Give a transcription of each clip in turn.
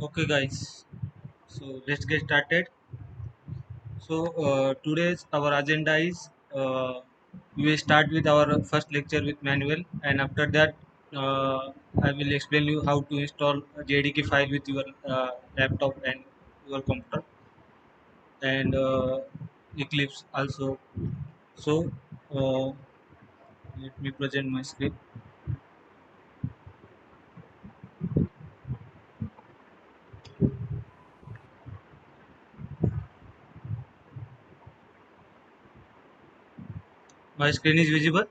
Okay, guys. So let's get started. So today's our agenda is we will start with our first lecture with manual, and after that I will explain you how to install a JDK file with your laptop and your computer and Eclipse also. So uh, let me present my script. My screen is visible.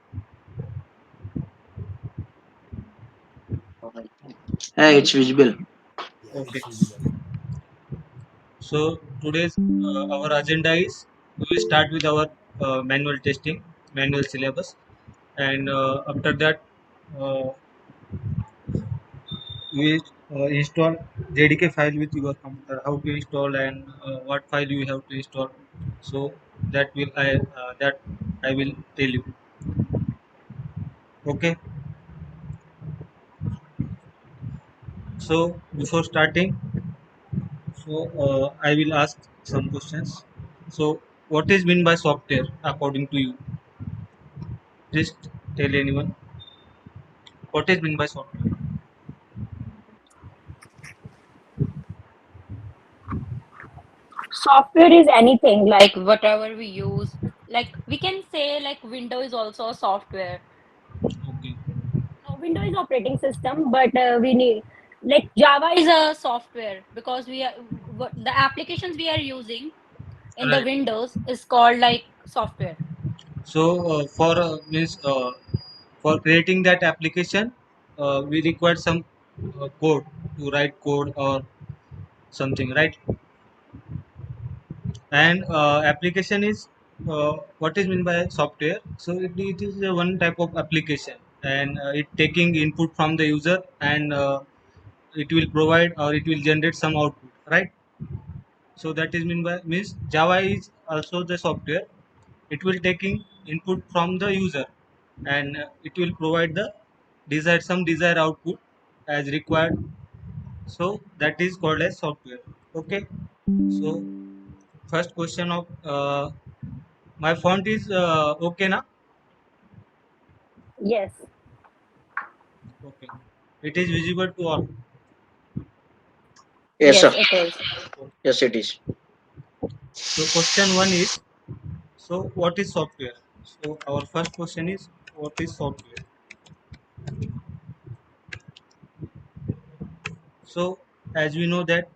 Yeah, it's visible. Okay. So today's our agenda is we will start with our manual testing, manual syllabus, and after that uh, we install JDK file with your computer. How to install and what file you have to install. So that I will tell you. Okay. So before starting, I will ask some questions. So what is mean by software according to you? Just tell anyone what is mean by software. Software is anything like whatever we use. Like we can say like Windows is also a software. Okay. No, Windows is operating system, but we need like Java is a software because we are what the applications we are using in the Right. Windows is called like software. So for creating that application, we require some code to write code or something, right? And application is what is mean by software. So it is one type of application, and it taking input from the user, and it will provide or it will generate some output, right? So that is mean by means Java is also the software. It will taking input from the user, and it will provide the desired output as required. So that is called as software. Okay. So first question of my font is okay na? Yes, Okay. It is visible to all. Yes, yes, sir. it is. Okay. Yes, it is. So question one is, so what is software? So our first question is, what is software? So as we know that,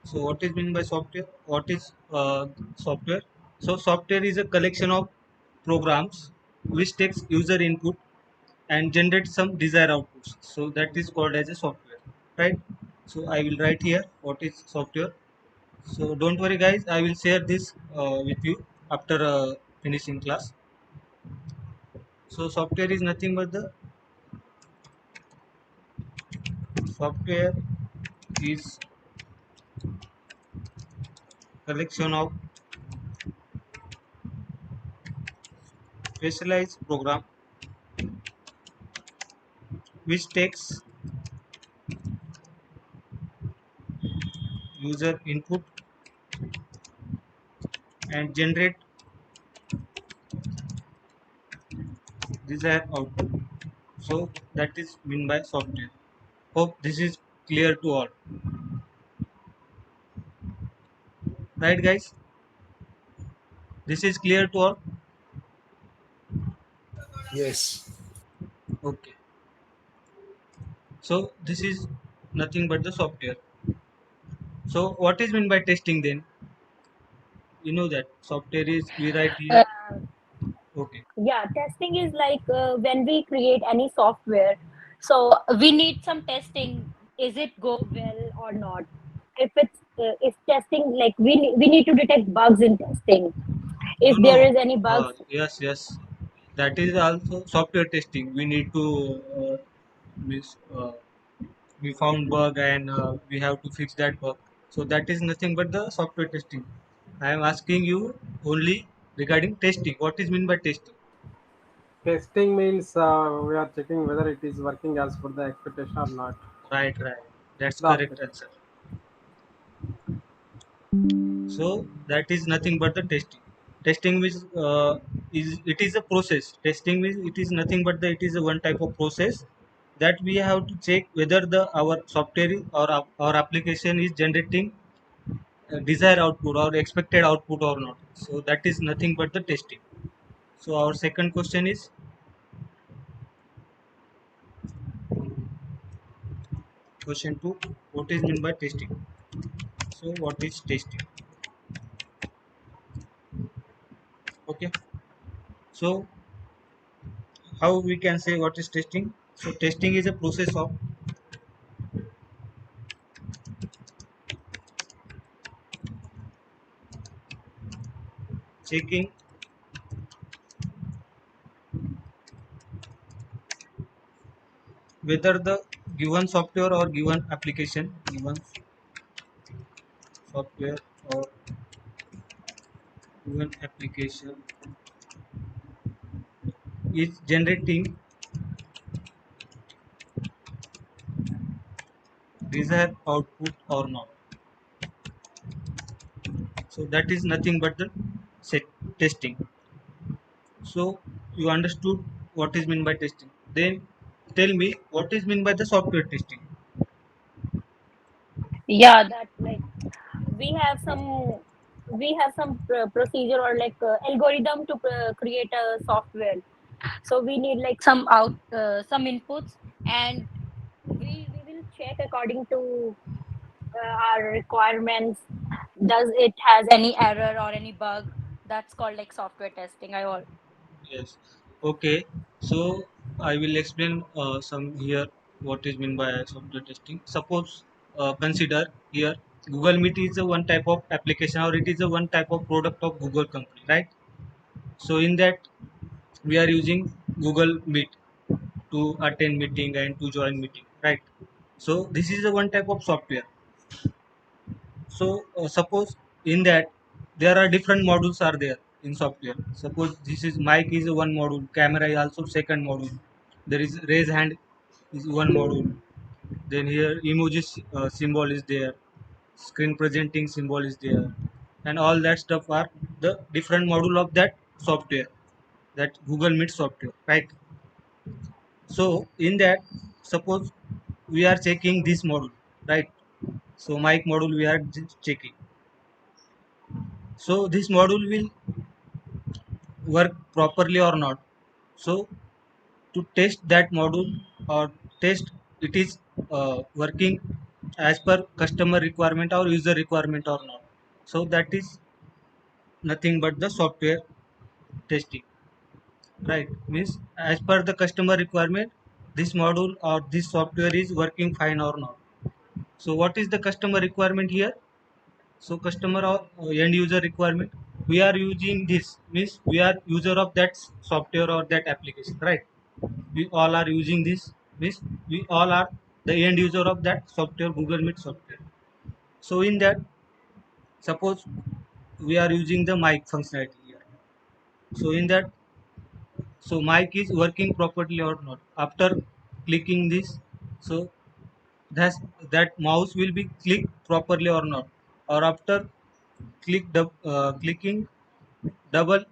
so what is meant by software? What is software? So software is a collection of programs which takes user input and generates some desired outputs. So that is called as a software, right? So I will write here what is software. So don't worry, guys. I will share this with you after finishing class. So software is nothing but the software is collection of specialized program which takes user input and generate desired output. So that is mean by software. Hope this is clear to all. Right, guys? This is clear to all. Yes. Okay. So this is nothing but the software. So what is meant by testing then? You know that software is we write here. Uh, Okay. yeah, testing is like when we create any software, so we need some testing. Is it go well or not? If testing like we need to detect bugs in testing. No, If there no. is any bugs, Yes, yes. That is also software testing. We need to miss, we found bug and we have to fix that bug. So that is nothing but the software testing. I am asking you only regarding testing. What is mean by testing? Testing means we are checking whether it is working as per the expectation or not. Right, right. That's The correct application. answer. So that is nothing but the testing. Testing means is it is a process. Testing means it is nothing but it is a one type of process that we have to check whether the our software or our application is generating desired output or expected output or not. So that is nothing but the testing. So our second question is question 2, what is meant by testing? So what is testing? Okay, so how we can say what is testing? So testing is a process of checking whether the given software or given software or given application is generating desired output or not. So that is nothing but the set testing. So you understood what is meant by testing. Then tell me what is meant by the software testing. Yeah, that like we have some procedure or like algorithm to create a software. So we need like some inputs, and we will check according to our requirements. Does it has any error or any bug? That's called like software testing. I all Yes. Okay. So I will explain some here what is meant by software testing. Suppose consider here Google Meet is a one type of application or it is a one type of product of Google company, right? So in that we are using Google Meet to attend meeting and to join meeting, right? So this is a one type of software. So suppose in that there are different modules are there in software. Suppose this is mic is one module, camera is also second module. There is raise hand is one module. Then here emojis symbol is there, screen presenting symbol is there, and all that stuff are the different module of that software, that Google Meet software, right? So in that, suppose we are checking this module, right? So mic module we are checking. So this module will work properly or not. So to test that module or test it is working as per customer requirement or user requirement or not. So that is nothing but the software testing, right? Means as per the customer requirement, this module or this software is working fine or not. So what is the customer requirement here? So customer or end user requirement, we are using this means we are user of that software or that application, right? We all are using this means we all are the end user of that software, Google Meet software. So in that, suppose we are using the mic functionality here. So in that, so mic is working properly or not after clicking this. So that's that mouse will be clicked properly or not, or after clicking double,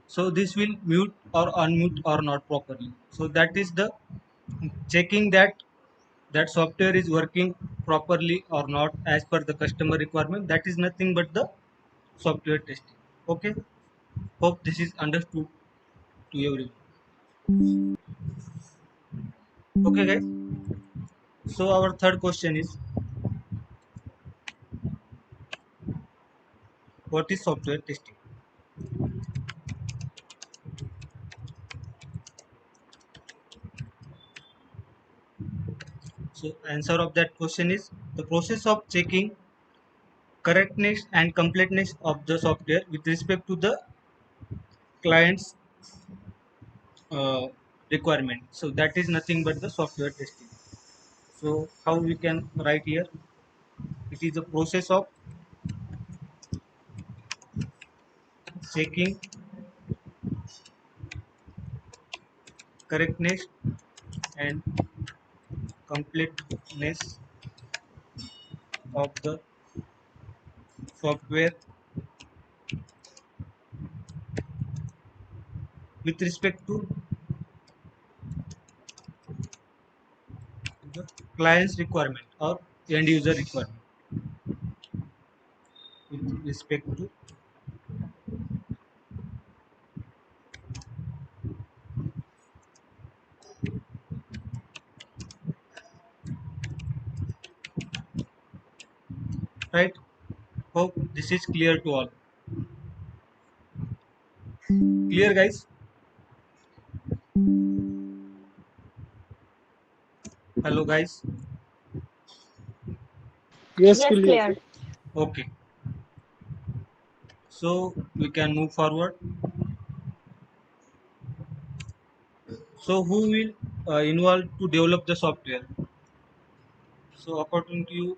so this will mute or unmute or not properly. So that is the checking that that software is working properly or not as per the customer requirement. That is nothing but the software testing. Okay, hope this is understood to everyone. Okay guys, so our third question is what is software testing? So answer of that question is the process of checking correctness and completeness of the software with respect to the client's uh, requirement. So that is nothing but the software testing. So how we can write here? It is a process of checking correctness and completeness of the software with respect to the client's requirement or end user requirement with respect to right. Hope this is clear to all. Clear, guys? Hello, guys. Yes, Yes, clear. clear. Okay, so we can move forward. So who will involve to develop the software? So according to you,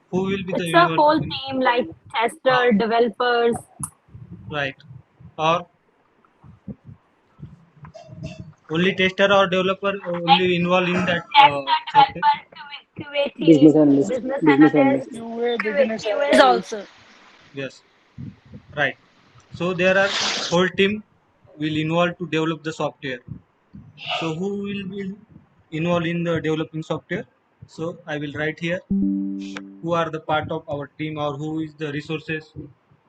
who will be the It's a involved whole in, team like uh, tester, developers. right, or only tester or developer only involved in that Tester, software? developer, QA Business team, analyst. business Business analyst, analyst. QA, QA, business QAs analyst. also. Yes, right. So there are whole team will involve to develop the software. So who will be involved in the developing software? So I will write here who are the part of our team or who is the resources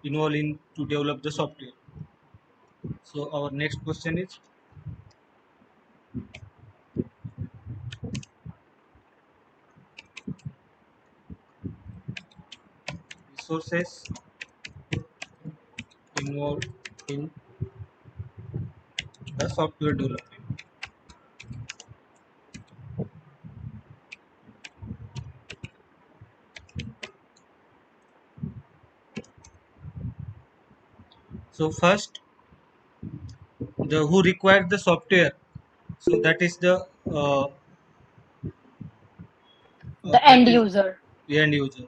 involved in to develop the software. So our next question is resources involved in the software development. So first, the who required the software. So that is the The that end is user. the end user,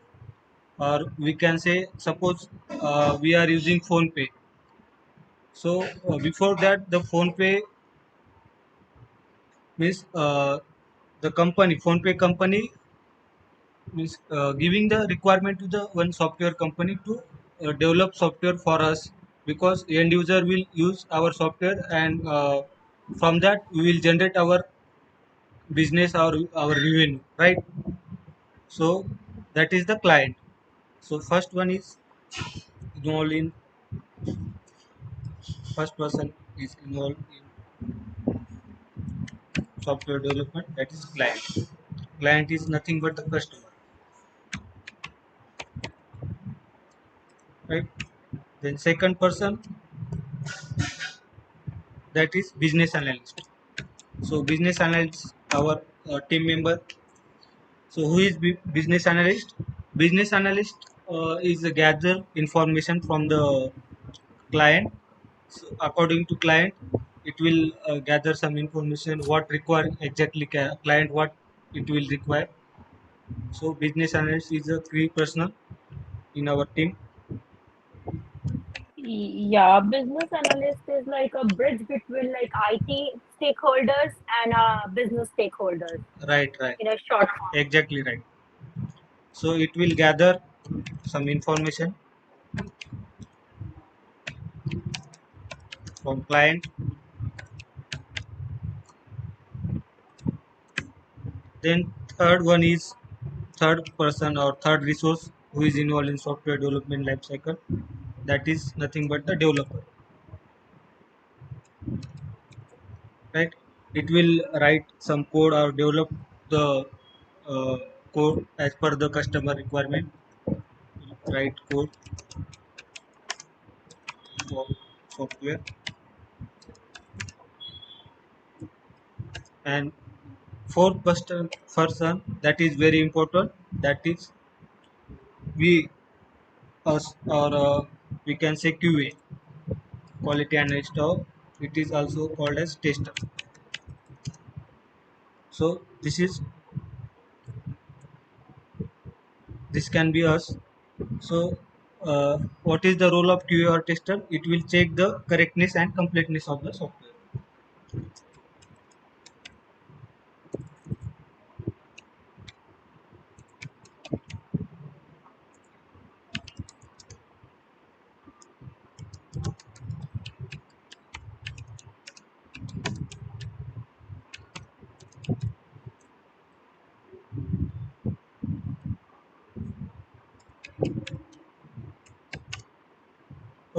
or we can say suppose we are using phone pay. So before that the phone pay means the company phone pay company means giving the requirement to the one software company to develop software for us, because end user will use our software, and from that we will generate our business or our revenue, right? So that is the client. So first one is involved in first person is involved in software development, that is client. Client is nothing but the customer, right? Then second person, that is business analyst. So business analyst our team member. So who is business analyst? Business analyst is a gather information from the client. So according to client, it will gather some information what require exactly client what it will require. So business analyst is a key person in our team. Yeah, business analyst is like a bridge between like IT stakeholders and business stakeholders Right, right, in a short form. exactly right. So it will gather some information from client. Then third one is third person or third resource who is involved in software development life cycle. That is nothing but the developer, right? It will write some code or develop the uh, code as per the customer requirement. Write code for software. And fourth person that is very important, that is we us or we can say QA, quality analyst, or it is also called as tester. So this can be us. So what is the role of QA or tester? It will check the correctness and completeness of the software.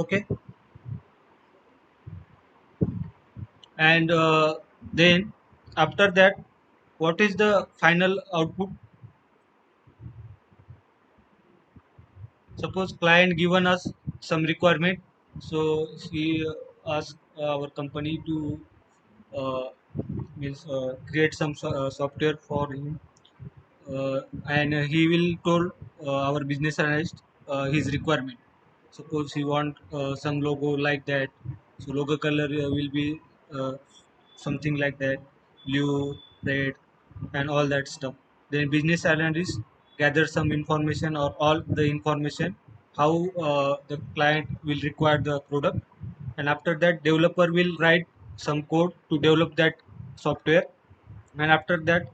Okay, and then after that, what is the final output? Suppose client given us some requirement, so he asked our company to uh, means create some software for him, and he will told our business analyst his requirement. Suppose he want some logo like that, so logo color will be uh, something like that, blue, red, and all that stuff. Then business analyst gather some information or all the information how the client will require the product, and after that developer will write some code to develop that software, and after that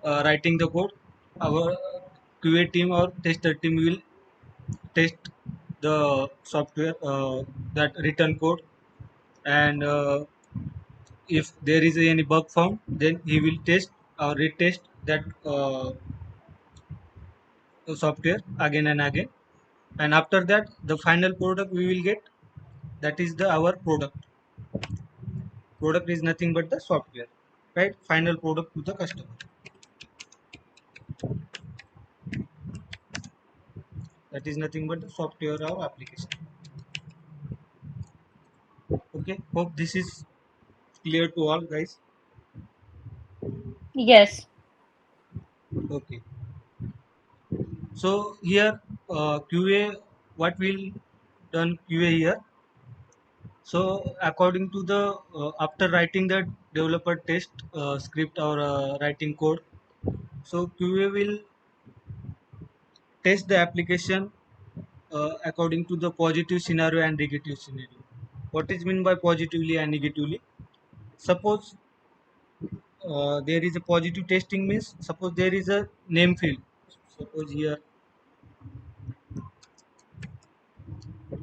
writing the code, our QA team or tester team will test the software, that written code, and if there is any bug found, then he will test or retest that software again and again, and after that the final product we will get, that is the our product is nothing but the software, right? Final product to the customer, that is nothing but the software or application. Okay, hope this is clear to all guys. Yes. Okay, so here QA, what will done QA here. So according to the after writing the developer test script or writing code, so QA will test the application according to the positive scenario and negative scenario. What is mean by positively and negatively? Suppose there is a positive testing means, suppose there is a name field. Suppose here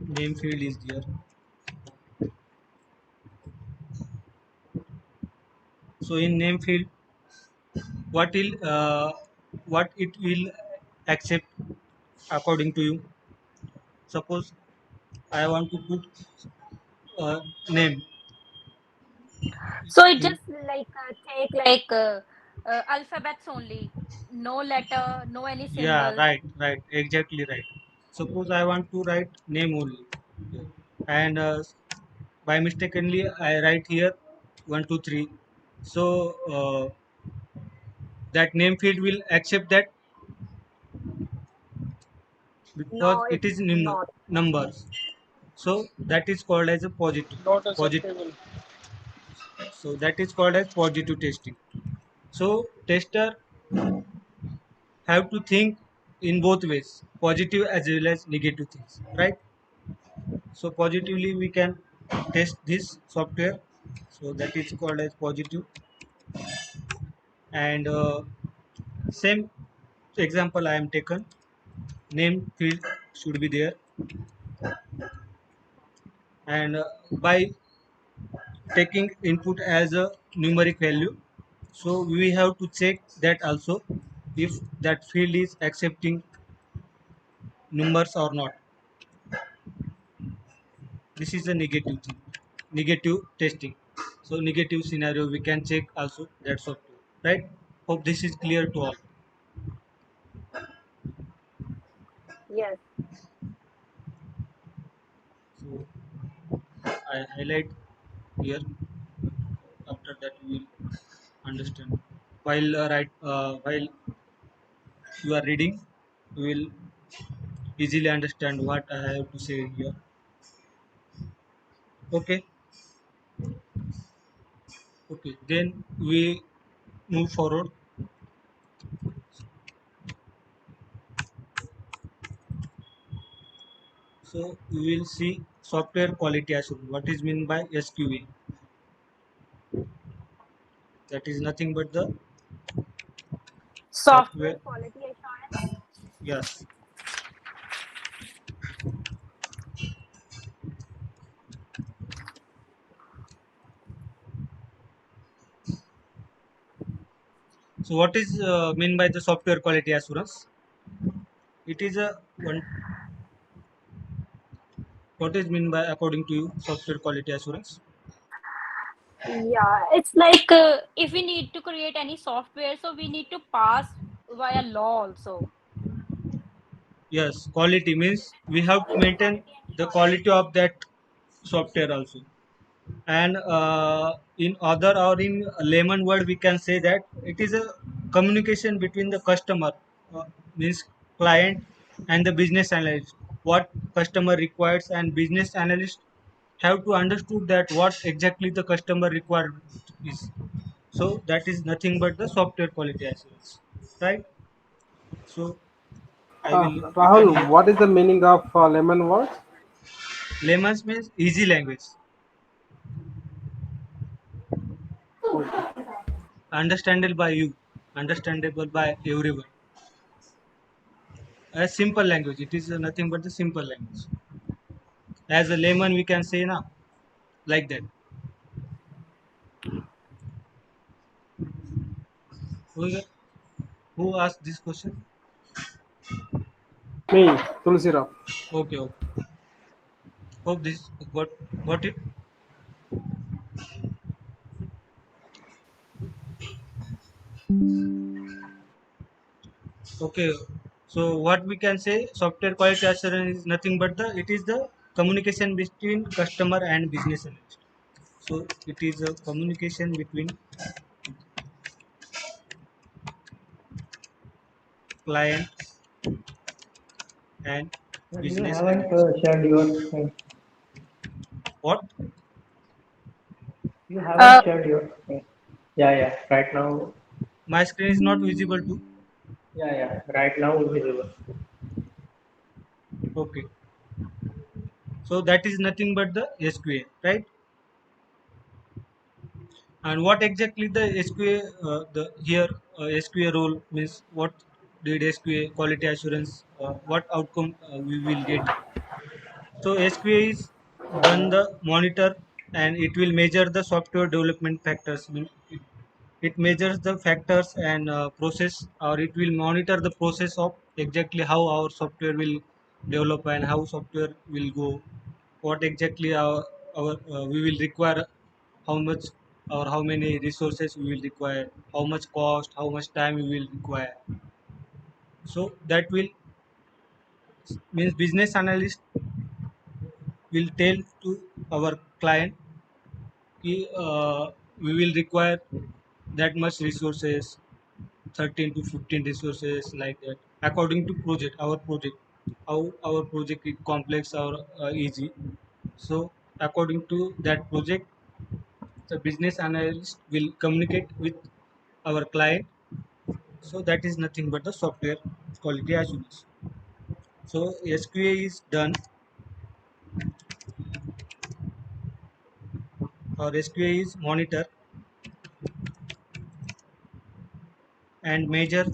name field is there. So in name field, what will what it will accept according to you? Suppose I want to put name So it in, just like take like alphabets only, no letter, no any yeah, symbol. right, exactly right. Suppose I want to write name only, and by mistakenly I write here 1 2 3, so that name field will accept that because No, it it's is not. numbers, so that is called as a Not positive, acceptable. so that is called as positive testing. So tester have to think in both ways, positive as well as negative things, right? So positively we can test this software, so that is called as positive, and same example I am taken, name field should be there, and by taking input as a numeric value, so we have to check that also if that field is accepting numbers or not. This is a negative thing, negative testing. So negative scenario we can check also that software, right? Hope this is clear to all. Yes. So I highlight here, after that we will understand. While while you are reading, you will easily understand what I have to say here. Okay, okay. Then we move forward. So we will see software quality assurance. What is meant by SQA? That is nothing but the Software software. quality assurance. Yes. So what is mean by the software quality assurance? It is a one. What is mean by according to you software quality assurance? Yeah, it's like if we need to create any software, so we need to pass via law also. Yes, quality means we have to maintain the quality of that software also. And in other or in layman word, we can say that it is a communication between the customer, means client, and the business analyst. What customer requires and business analyst have to understood that what exactly the customer requirement is. So that is nothing but the software quality assurance, right? So I will return Rahul, here. what is the meaning of lemon words? Layman's means easy language, Okay. understandable by you, understandable by everyone. A simple language. It is nothing but the simple language. As a layman, we can say now like that. Who, who asked this question? Me, Tulsi Rao. Okay, okay. Hope this got it. Okay. So what we can say, software quality assurance is nothing but it is the communication between customer and business analyst. So it is a communication between client and But you business haven't analyst. shared your screen. What? You haven't Uh, shared your screen. Yeah, yeah. Right now, My screen is not visible to. yeah, yeah. Right now visible. Okay. So that is nothing but the SQA, right? And what exactly the SQA, the here SQA role means, what did SQA quality assurance, what outcome we will get. So SQA is done the monitor, and it will measure the software development factors. It measures the factors and process, or it will monitor the process of exactly how our software will develop and how software will go. What exactly our we will require, how much or how many resources we will require, how much cost, how much time we will require. So that will means business analyst will tell to our client कि, we will require that much resources, 13 to 15 resources, like that, according to project, how our project is complex or easy. So according to that project, the business analyst will communicate with our client. So that is nothing but the software quality assurance. So SQA is done, or SQA is monitor and measure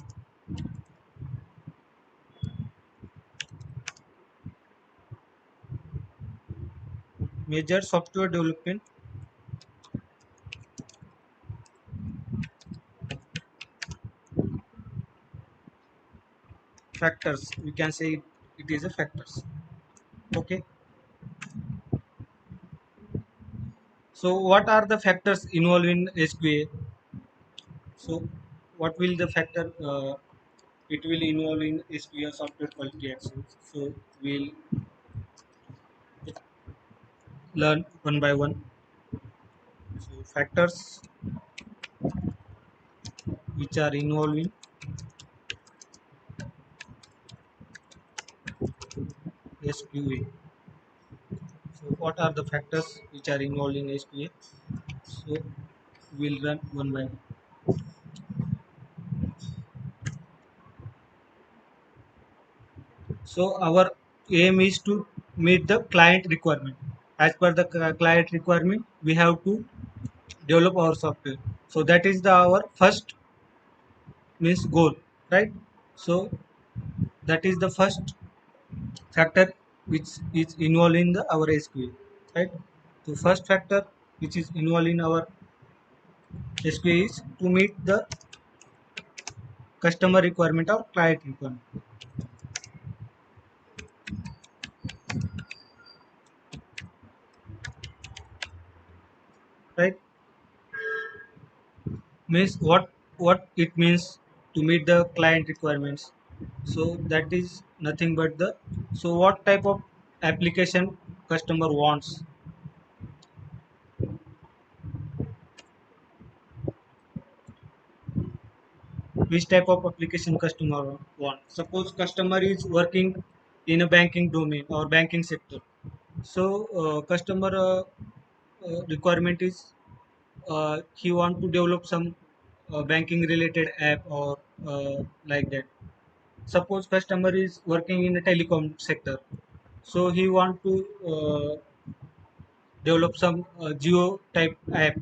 software development factors. We can say it is a factors. Okay. So what are the factors involved in SQA? So what will the factor it will involve in SQA software quality assurance? So we'll learn one by one. So factors which are involved in SQA. So what are the factors which are involved in SQA? So we'll run one by one. So our aim is to meet the client requirement. As per the client requirement, we have to develop our software. So that is our first means goal, right? So that is the first factor which is involved in our SQA, right? So first factor which is involved in our SQA is to meet the customer requirement or client requirement. means what it means to meet the client requirements. So that is nothing but the, so what type of application customer wants, which type of application customer want. Suppose customer is working in a banking domain or banking sector. So customer requirement is he want to develop some banking related app or like that. Suppose customer is working in a telecom sector, so he want to develop some geo type app.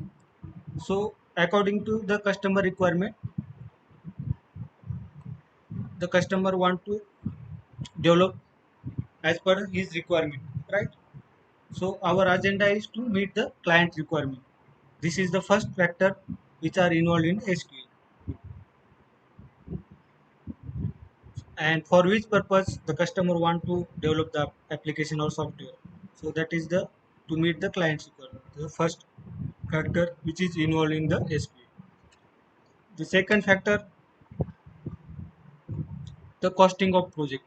So according to the customer requirement, the customer want to develop as per his requirement, right? So our agenda is to meet the client requirement. This is the first factor which are involved in SQL, and for which purpose the customer want to develop the application or software. So that is the, to meet the client's requirement, the first factor which is involved in the SQL. The second factor, the costing of project.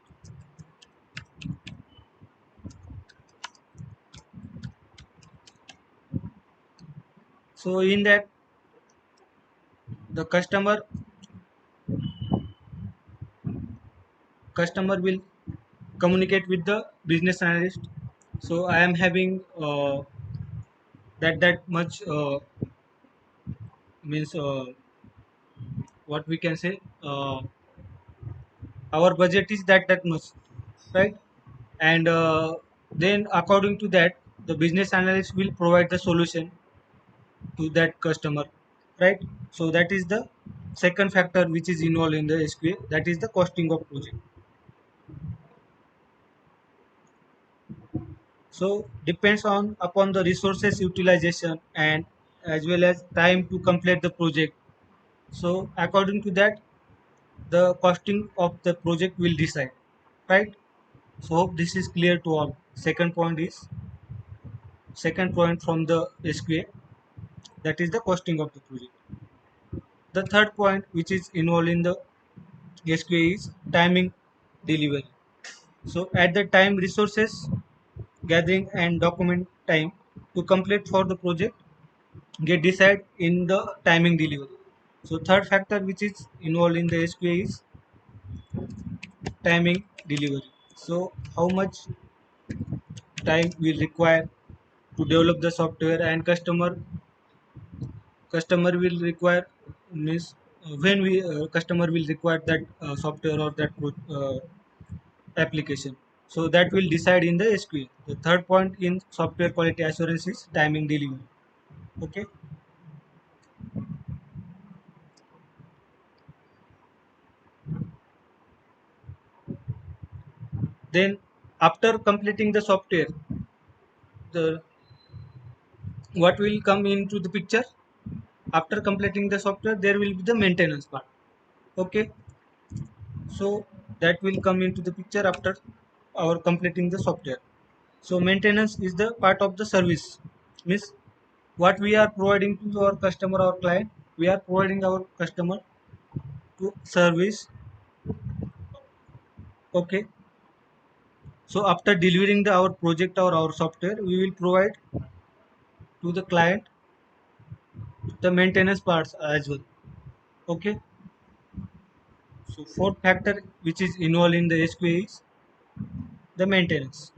So in that, the customer will communicate with the business analyst. So I am having that much means what we can say, our budget is that much, right? And then according to that, the business analyst will provide the solution to that customer, right? So that is the second factor which is involved in the SQA, that is the costing of project. So depends on upon the resources utilization and as well as time to complete the project. So according to that, the costing of the project will decide, right? So hope this is clear to all. Second point from the SQA, that is the costing of the project. The third point which is involved in the SQA is timing delivery. So at the time resources gathering and document time to complete for the project get decided in the timing delivery. So third factor which is involved in the SQA is timing delivery. So how much time will require to develop the software, and customer will require means when we customer will require that software or that application. So that will decide in the SQL. The third point in software quality assurance is timing delivery. Okay. Then after completing the software, the what will come into the picture? After completing the software, there will be the maintenance part. Okay. So that will come into the picture after our completing the software. So maintenance is the part of the service. Means what we are providing to our customer or client, we are providing our customer to service. Okay. So after delivering our project or our software, we will provide to the client the maintenance parts as well. Okay. So fourth factor which is involved in the SQA is the maintenance.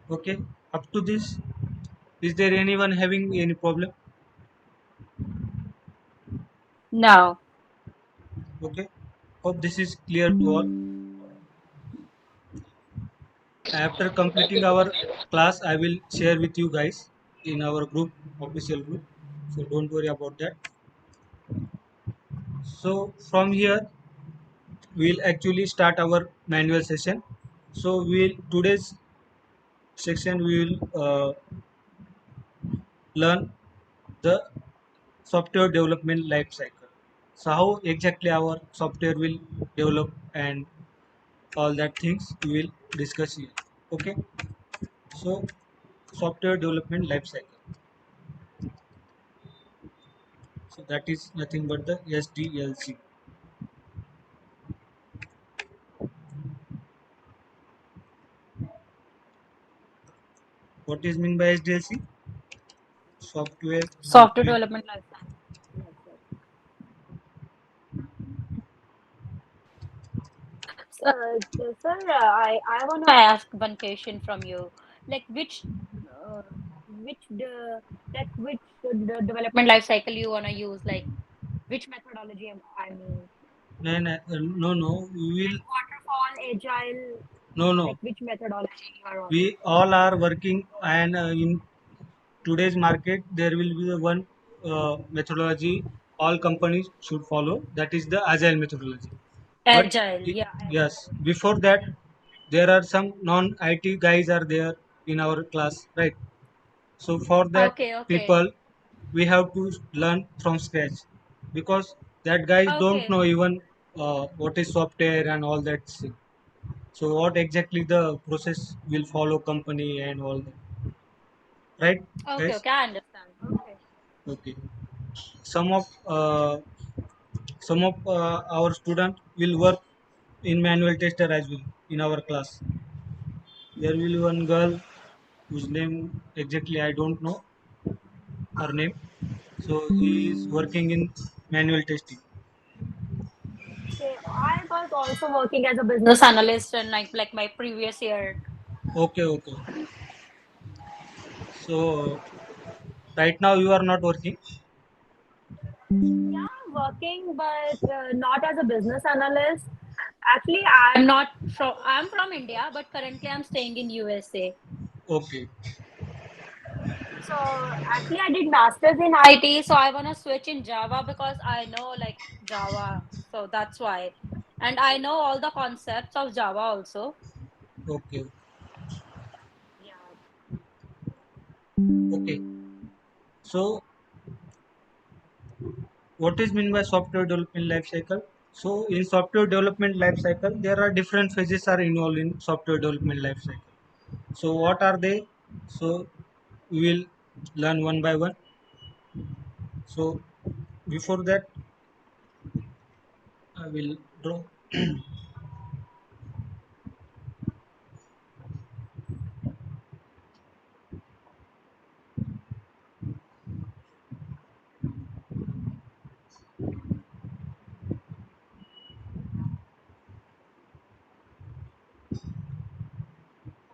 Okay. Up to this, is there anyone having any problem? No. Okay. Hope this is clear to all. After completing our class, I will share with you guys in our group, official group. So don't worry about that. So from here, we'll actually start our manual session. So we'll today's section we will learn the software development life cycle. So how exactly our software will develop and all that things we will discuss here. Okay. So software development life cycle. So that is nothing but the SDLC. What is mean by SDLC? Software Software development. development lifecycle. Sir, I want to ask one question from you. Like uh, which the which the development life cycle you want to use? Like which methodology I mean, No, no, no, no. We will like waterfall, agile, no, like no. which methodology you are on? We all are working, and in today's market there will be the one methodology all companies should follow. That is the agile methodology. But Agile, i- yeah, yes, agile. before that there are some non-IT guys are there in our class, right? So for that Okay, okay, people we have to learn from scratch, because that guys don't okay, know even what is software and all that thing. So what exactly the process will follow company and all that, right, okay, guys? okay. I understand. Okay. Okay. Some of our student will work in manual tester as well in our class. There will be one girl whose name exactly I don't know her name. So he is working in manual testing. Okay, I was also working as a business analyst and like my previous year. Okay, okay. So right now you are not working. Yeah, working, but not as a business analyst. Actually, I'm from India, but currently I'm staying in USA. Okay, So actually, I did masters in IT, so I wanna switch in Java because I know like Java, so that's why. And I know all the concepts of Java also. okay, Yeah. okay. So what is mean by software development life cycle? So in software development life cycle there are different phases are involved in software development life cycle. So what are they? So we will learn one by one. So before that I will draw.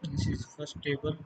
This is first table.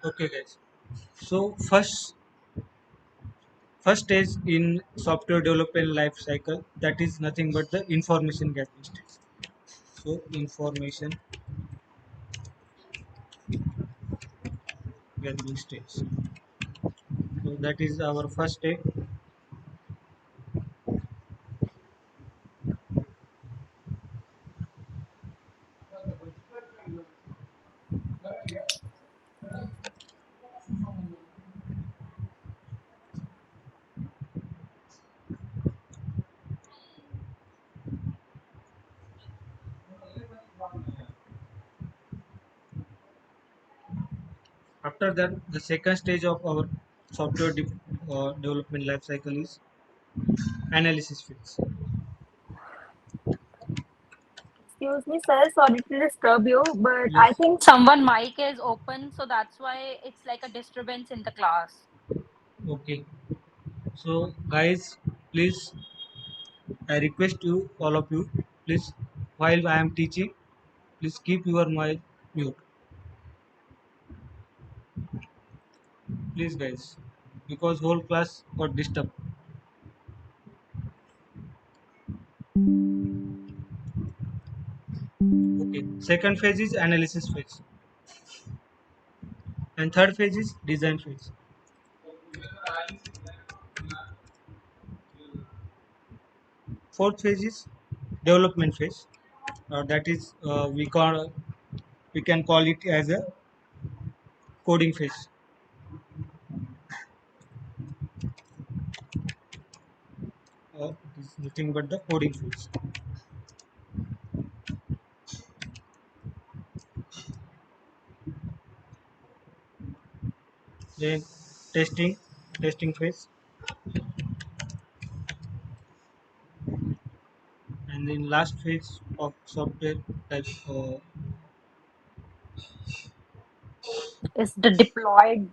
Okay guys. So first stage in software development life cycle, that is nothing but the information gathering stage. So information gathering stage. So that is our first step. After that, the second stage of our development life cycle is analysis phase. Excuse me, sir. Sorry to disturb you, but I Yes. think someone mic is open, so that's why it's like a disturbance in the class. Okay. So guys, please, I request you, all of you, please, while I am teaching, please keep your mic mute, please guys, because whole class got disturbed. Okay, second phase is analysis phase, and third phase is design phase. Fourth phase is development phase. That is we can call it as a coding phase. It is nothing but the coding phase. Then testing, testing phase, and then last phase of software type, Is the deployed.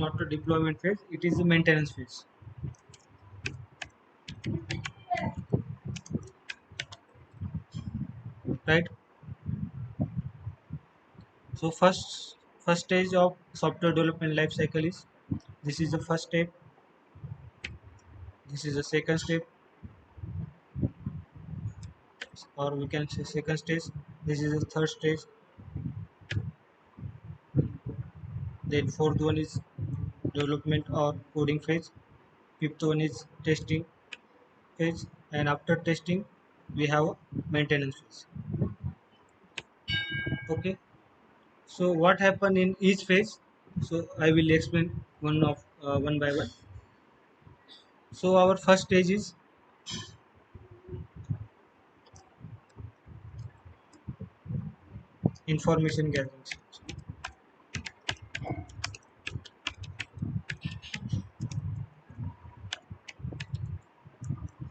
not the deployment phase. It is the maintenance phase, right? So first stage of software development life cycle is, this is the first step, this is the second step, or we can say second stage, this is the third stage, then fourth one is development or coding phase, fifth one is testing phase, and after testing we have a maintenance phase. Okay, so what happened in each phase, so I will explain one by one. So our first stage is information gathering stage,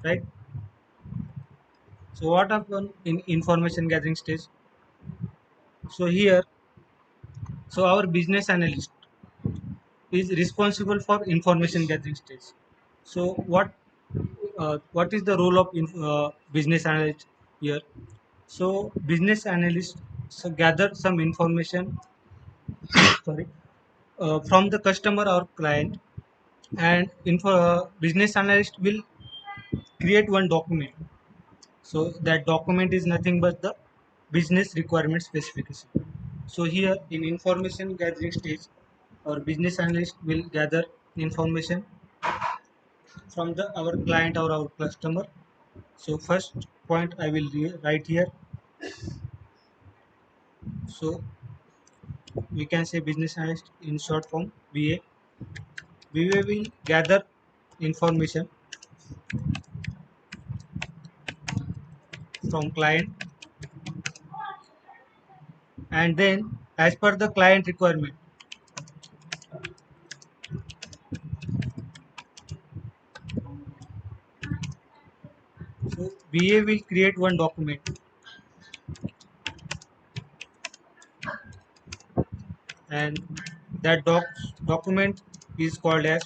right? So what happened in information gathering stage, so here, so our business analyst is responsible for information gathering stage. So what is the role of business analyst here? So business analyst, so gather some information, sorry, from the customer or client, and business analyst will create one document. So that document is nothing but the business requirement specification. So here in information gathering stage, our business analyst will gather information from the our client or our customer. So first point I will write here. So we can say business analyst in short form, BA. BA will gather information from client, and then as per the client requirement, so BA will create one document, and that document is called as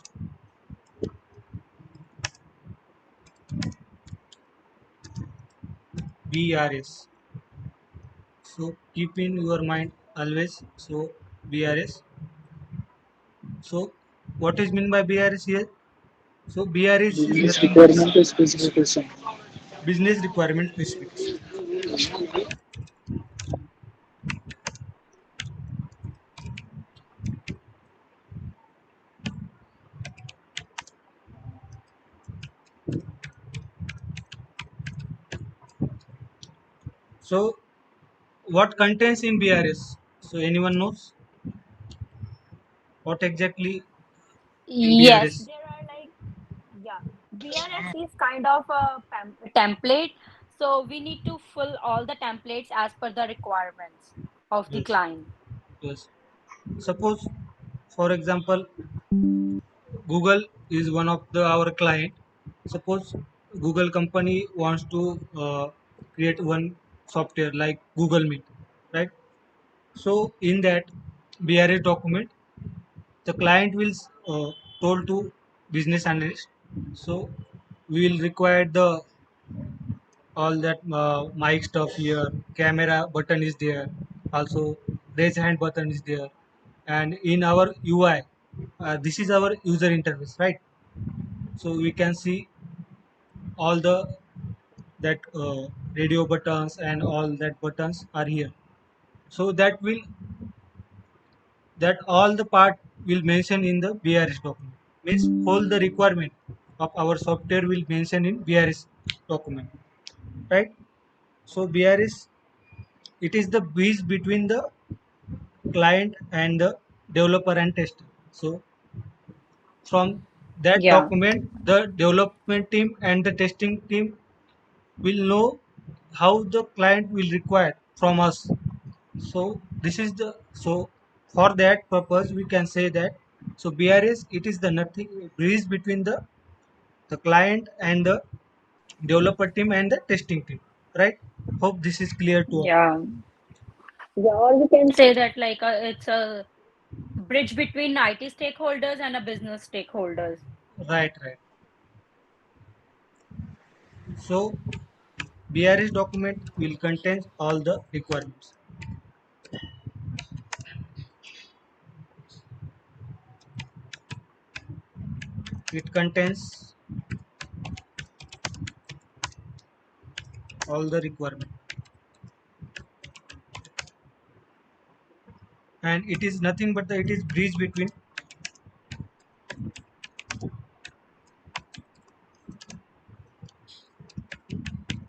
BRS. So keep in your mind always. So BRS. So what is meant by BRS here? So BRS is Business nothing but requirement specification. business requirement specification. So what contains in BRS? So anyone knows what exactly in Yes, BRS? there are like, yeah, BRS is kind of a template. So we need to fill all the templates as per the requirements of the Yes, client. yes. Suppose, for example, Google is one of the our client. Suppose Google company wants to create one software like Google Meet, right? So in that BRS document, the client will told to business analyst. So we will require the all that mic stuff here, camera button is there, also raise hand button is there, and in our UI, this is our user interface, right? So we can see all the that radio buttons and all that buttons are here. So that all the part will mention in the BRS document. Means whole the requirement of our software will mention in BRS document, right? So BRS, it is the bridge between the client and the developer and tester. So from that Yeah. document, the development team and the testing team will know how the client will require from us. So this is the, so for that purpose we can say that, so BRS, it is the nothing bridge between the client and the developer team and the testing team, right? Hope this is clear to all. Yeah. Yeah, or we can say that like it's a bridge between IT stakeholders and a business stakeholders. Right, right. So BRS document will contain all the requirements. It contains all the requirement, and it is nothing but it is bridge between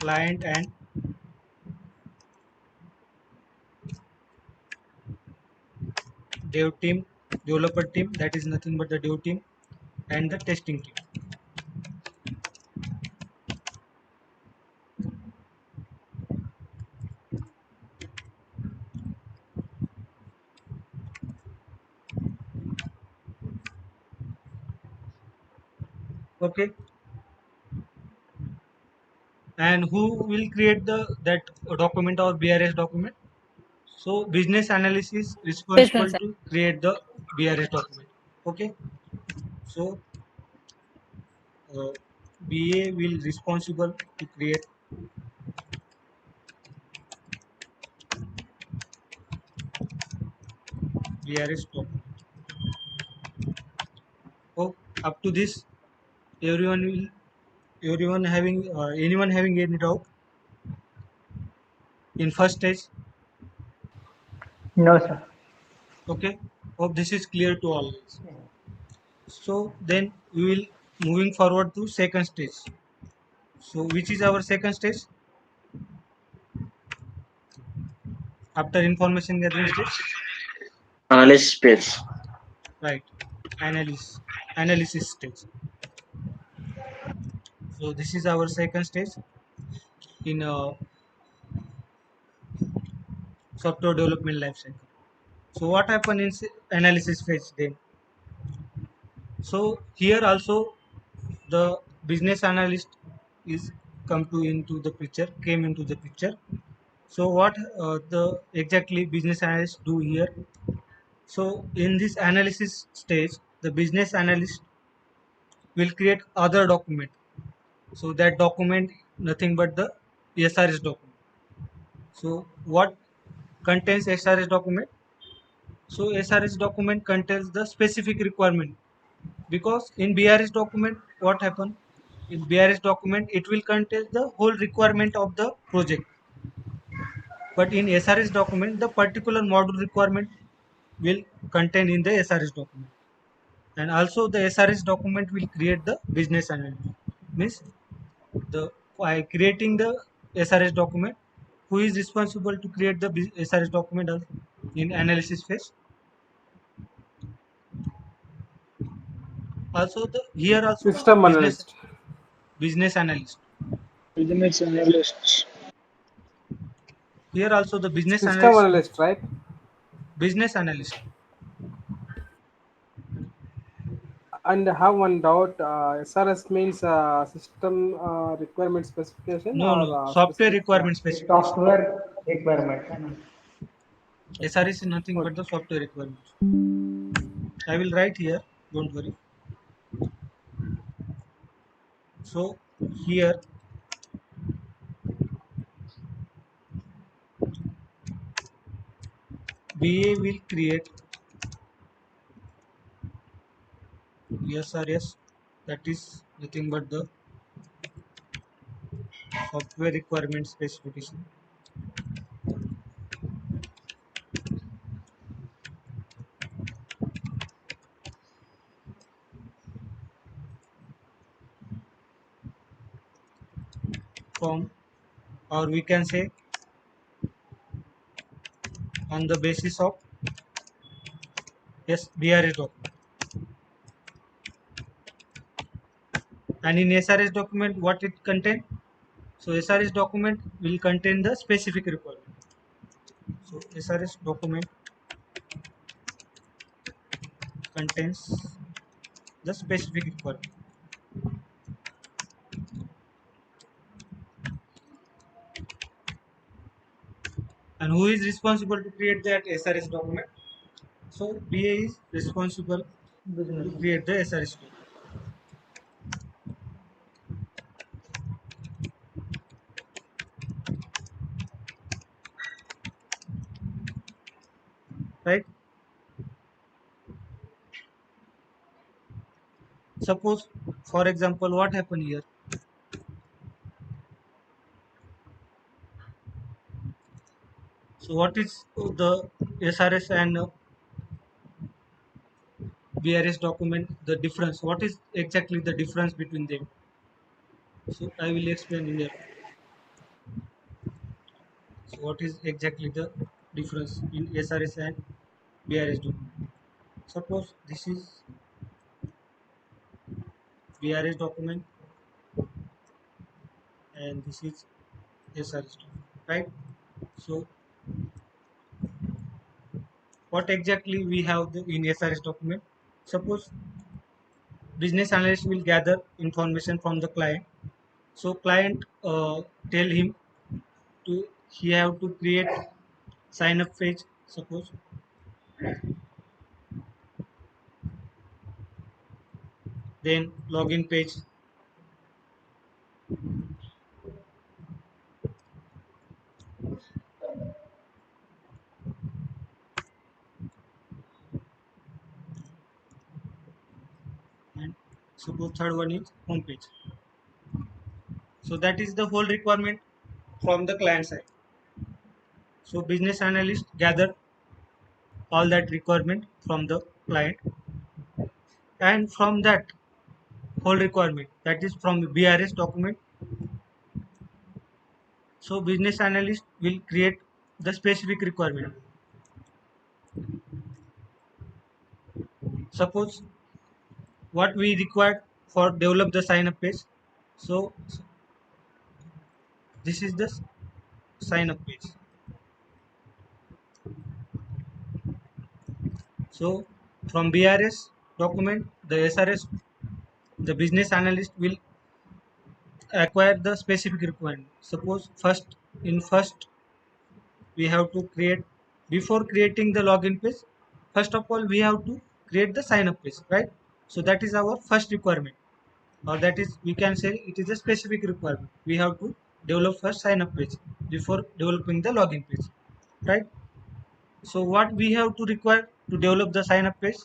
client and dev team, developer team, that is nothing but the dev team and the testing team. Okay, and who will create the that document or BRS document? So business analyst is responsible Business. to create the BRS document. Okay, so BA will responsible to create BRS document. Oh, up to this, everyone will, everyone having anyone having any doubt in first stage? No, sir. Okay, hope this is clear to all. So then we will moving forward to second stage. So which is our second stage after information gathering stage? Analysis space. Right, analysis stage. So this is our second stage in software development life cycle. So what happened in analysis phase then? So here also the business analyst is come to into the picture, came into the picture. So what the exactly business analysts do here? So in this analysis stage, the business analyst will create other document. So that document nothing but the SRS document. So what contains SRS document? So SRS document contains the specific requirement, because in BRS document what happen? In BRS document it will contain the whole requirement of the project, but in SRS document the particular module requirement will contain in the SRS document, and also the SRS document will create the business analysis. Means the by creating the SRS document, who is responsible to create the SRS document in analysis phase? Also the here also System business analyst. business analyst. Business analysts. Here also the System analyst, right? business analyst. And I have one doubt. SRS means system requirement specification No, no, or software specific. requirement It's specification. software requirement. SRS is nothing but Okay. the software requirements. I will write here, don't worry. So here BA will create SRS, that is nothing but the software requirement specification. From, or we can say on the basis of, yes, BRS document. And in SRS document, what it contain? So SRS document will contain the specific requirement. So SRS document contains the specific requirement. And who is responsible to create that SRS document? So BA is responsible Business. to create the SRS document, right? Suppose, for example, what happened here? So what is the SRS and BRS document? The difference. What is exactly the difference between them? So I will explain here. So what is exactly the difference in SRS and BRS document? Suppose this is BRS document and this is SRS document, right? So what exactly we have in SRS document? Suppose business analyst will gather information from the client. So client tell him to he have to create sign up page, suppose, then login page, and suppose third one is home page. So that is the whole requirement from the client side. So business analyst gather all that requirement from the client, and from that whole requirement, that is from the BRS document, so business analyst will create the specific requirement. Suppose what we require for develop the sign up page. So this is the sign up page. So from BRS document, the SRS, the business analyst will acquire the specific requirement. Suppose first we have to create, before creating the login page, first of all we have to create the sign up page, right? So that is our first requirement, or that is, we can say, it is a specific requirement. We have to develop first sign up page before developing the login page, right? So what we have to require to develop the sign up page?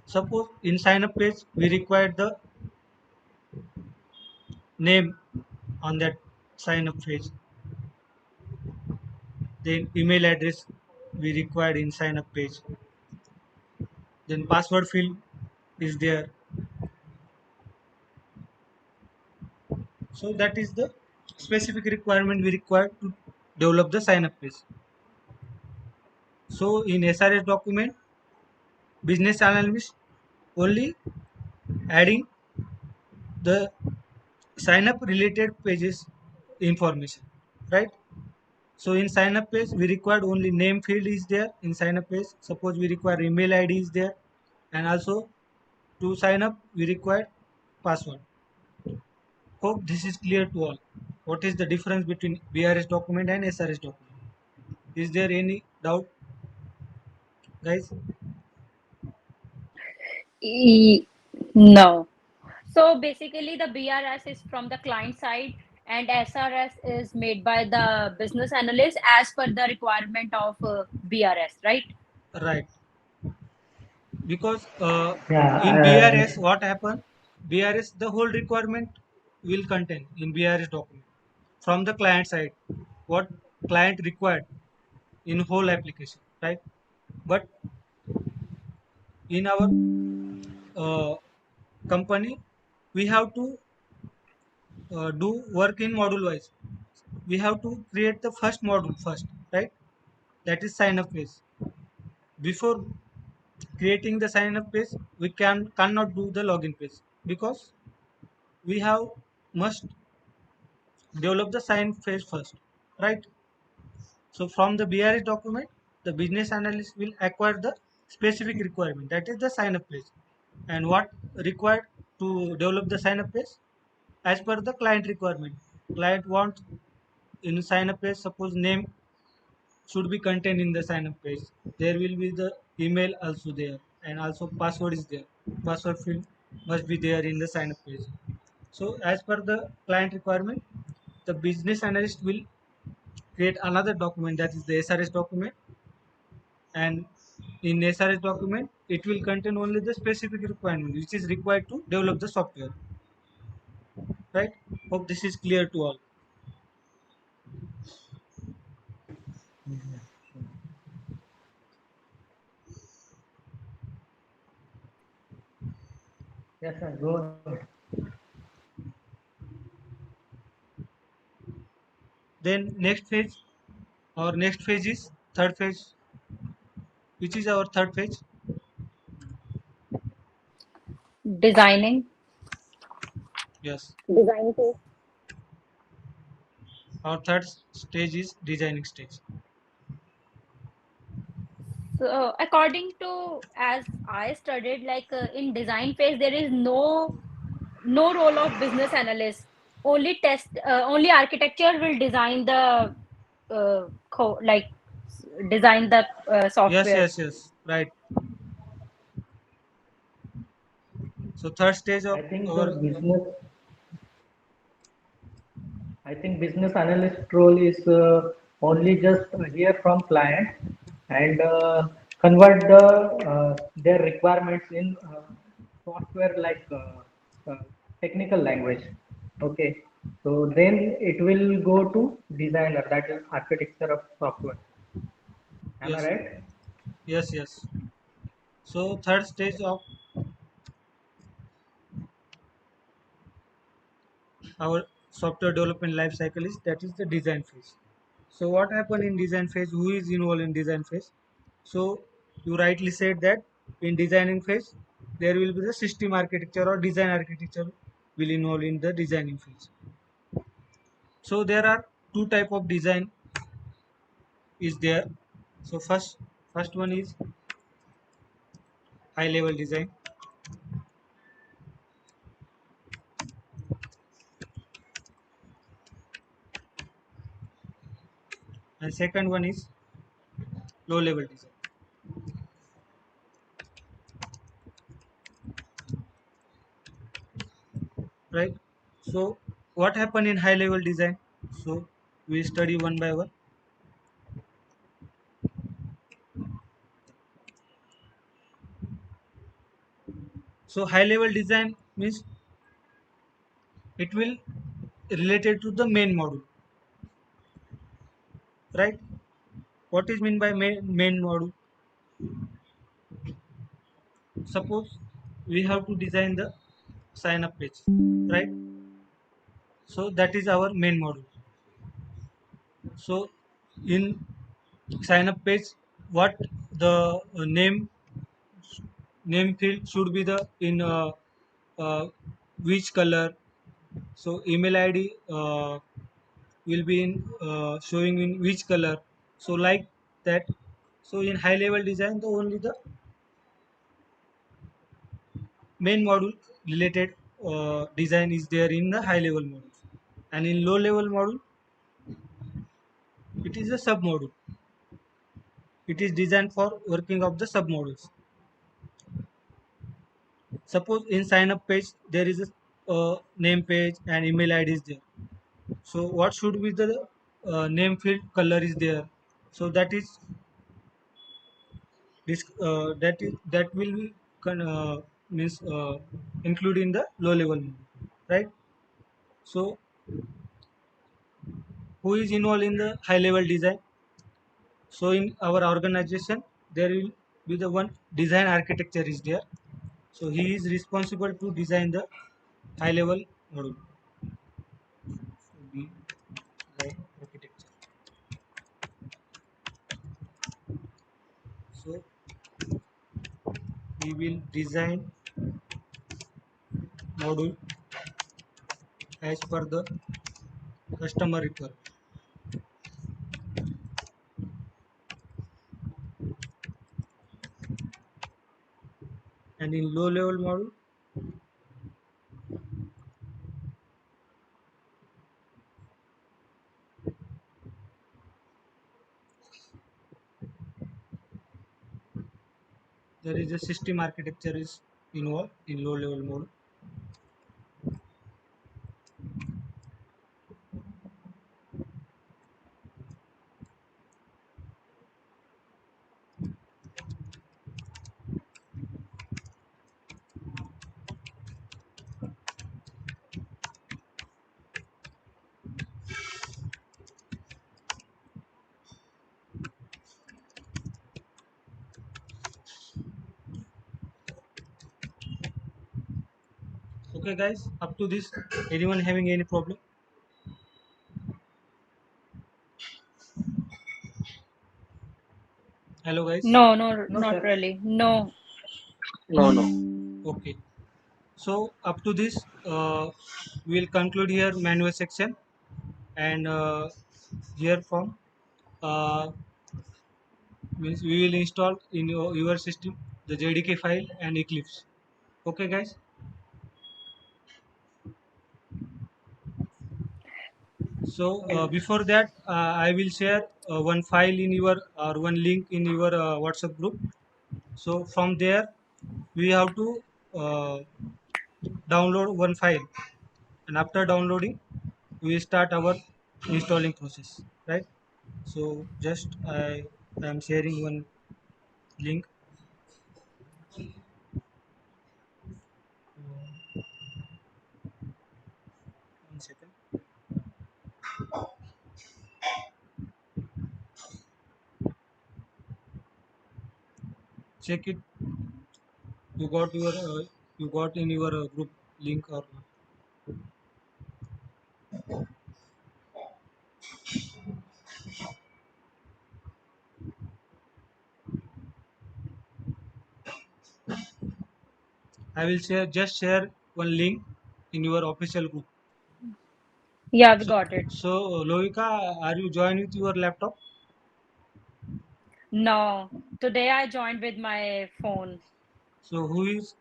Suppose in sign up page we require the name on that sign up page, then email address we required in sign up page, then password field is there. So that is the specific requirement we require to develop the sign up page. So in SRS document, business analyst only adding the sign up related pages information, right? So in sign up page we required only name field is there in sign up page. Suppose we require email ID is there, and also to sign up we require password. Hope this is clear to all. What is the difference between BRS document and SRS document? Is there any doubt, guys? E- no. So basically, the BRS is from the client side, and SRS is made by the business analyst as per the requirement of BRS, right? Right. Because in Yeah, BRS, what happened? BRS, the whole requirement will contain in BRS document from the client side, what client required in whole application, right? But in our company, we have to do work in module wise. We have to create the first module first, right? That is sign up page. Before creating the sign up page, we cannot do the login page because we have must develop the sign phase first, right? So from the BRS document, the business analyst will acquire the specific requirement, that is the sign up page. And what required to develop the sign up page? As per the client requirement. Client wants in sign up page, suppose name should be contained in the sign up page. There will be the email also there, and also password is there. Password field must be there in the sign up page. So as per the client requirement, the business analyst will create another document, that is the SRS document, and in SRS document it will contain only the specific requirement which is required to develop the software, right? Hope this is clear to all. yes, sir. Go ahead. Then next phase, our next phase is third phase. Which is our third phase? Designing. Yes, Design phase. our third stage is designing stage. So according to as I studied, like in design phase, there is no role of business analyst. Only architecture will design the like design the Yes, software. yes, yes, right. So third stage I of think our I think business analyst role is only just hear from client and convert their requirements in software like technical language. Okay, so then it will go to designer, that is architecture of software. Am I yes, right? yes, yes. So third stage of our software development life cycle is, that is the design phase. So what happened in design phase? Who is involved in design phase? So you rightly said that in designing phase there will be the system architecture or design architecture will involve in the designing phase. So there are two type of design is there. So first one is high level design, and second one is low level design, right? So what happened in high level design? So we study one by one. So high level design means it will related to the main module, right? What is mean by main module? Suppose we have to design the sign up page, right? So that is our main module. So in sign up page, what the name field should be the in uh, which color. So email ID will be in showing in which color. So like that. So in high level design, the only the main module related design is there in the high level module, and in low level module it is a sub module. It is designed for working of the sub modules. Suppose in sign up page there is a name page and email ID is there. So what should be the name field color is there. So that is this that will be means include in the low level module, right? So who is involved in the high level design? So in our organization there will be the one design architecture is there. So he is responsible to design the high level module. So design architecture. So we will design module as per the customer requirement. And in low level module there is a system architecture is involved in low level module. Okay guys, up to this, anyone having any problem? Hello guys. No, no, No, not sir. really. No. No, no. Okay. So up to this, we'll conclude here manual section, and here from uh, means we will install in your system the JDK file and Eclipse. Okay guys. So before that, I will share one file in your or one link in your WhatsApp group. So from there, we have to uh, download one file, and after downloading, we start our installing process. Right. So just I am sharing one link. 1 second. Check it. You got your you got in your group link or not? I will share one link in your official group. Yeah, we So, got it. Lovika, are you joined with your laptop? No, today I joined with my phone. So, who is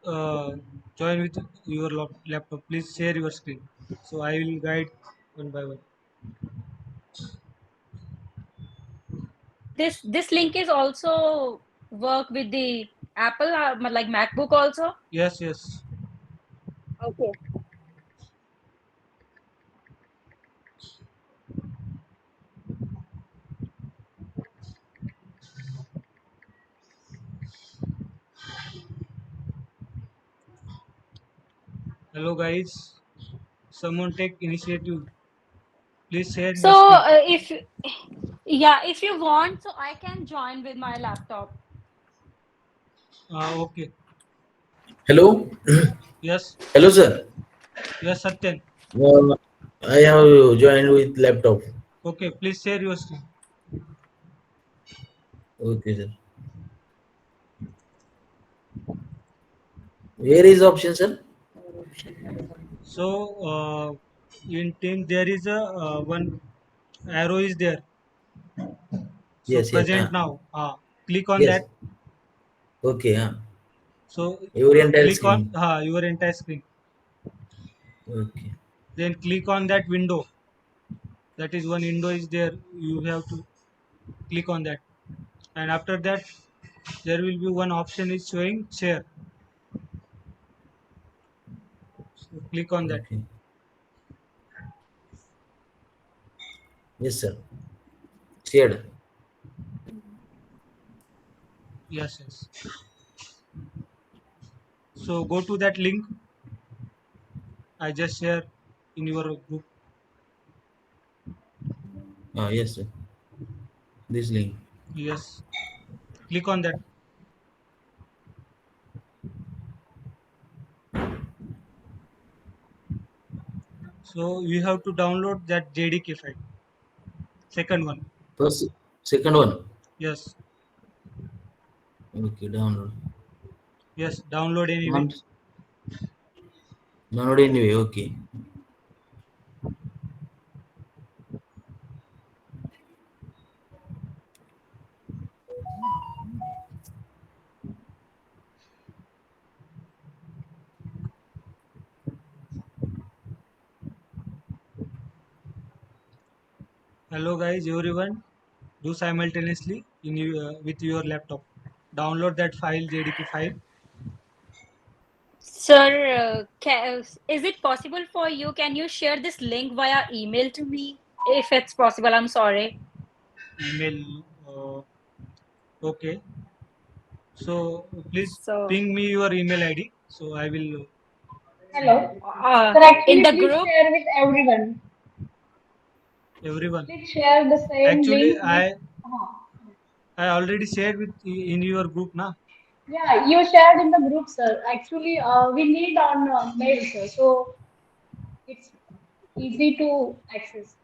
joined with your laptop? Please share your screen. So, I will guide one by one. This link is also work with the Apple, like MacBook also. Yes, yes. Okay. Hello, guys. Someone take initiative. Please share So your screen. if yeah, if you want, so I can join with my laptop. Okay. Hello, Yes, hello, sir. yes, Satyan. I have joined with laptop. Okay, please share your screen. Okay, sir. Where is option, sir? So in Teams there is a one arrow is there. So Yes, yes. present now. Click on Yes. that. Okay. So Your entire click on screen. your entire screen. Okay. Then click on that window. That is one window is there. You have to click on that. And after that there will be one option is showing share. So click on that. Okay. Yes, sir. Shared. Yes, yes. So go to that link I just share in your group. Yes, sir. This link. Yes. Click on that. So you have to download that JDK file. Second one. First, second one. Yes. Okay, download. Yes. Download anyway. Down- Download anyway. Okay. Hello guys, everyone. Do simultaneously with your laptop. Download that file JDK file. Sir, is it possible for you? Can you share this link via email to me? If it's possible, I'm sorry. Email. Okay. So please So, ping me your email ID. So I will send Hello. uh, Sir, in actually, the please group, share with everyone. everyone. Please share the same Actually, link with. I Uh, I already shared with in your group now. yeah, you shared in the group, sir. Actually, we need on mail, sir. So it's easy to access.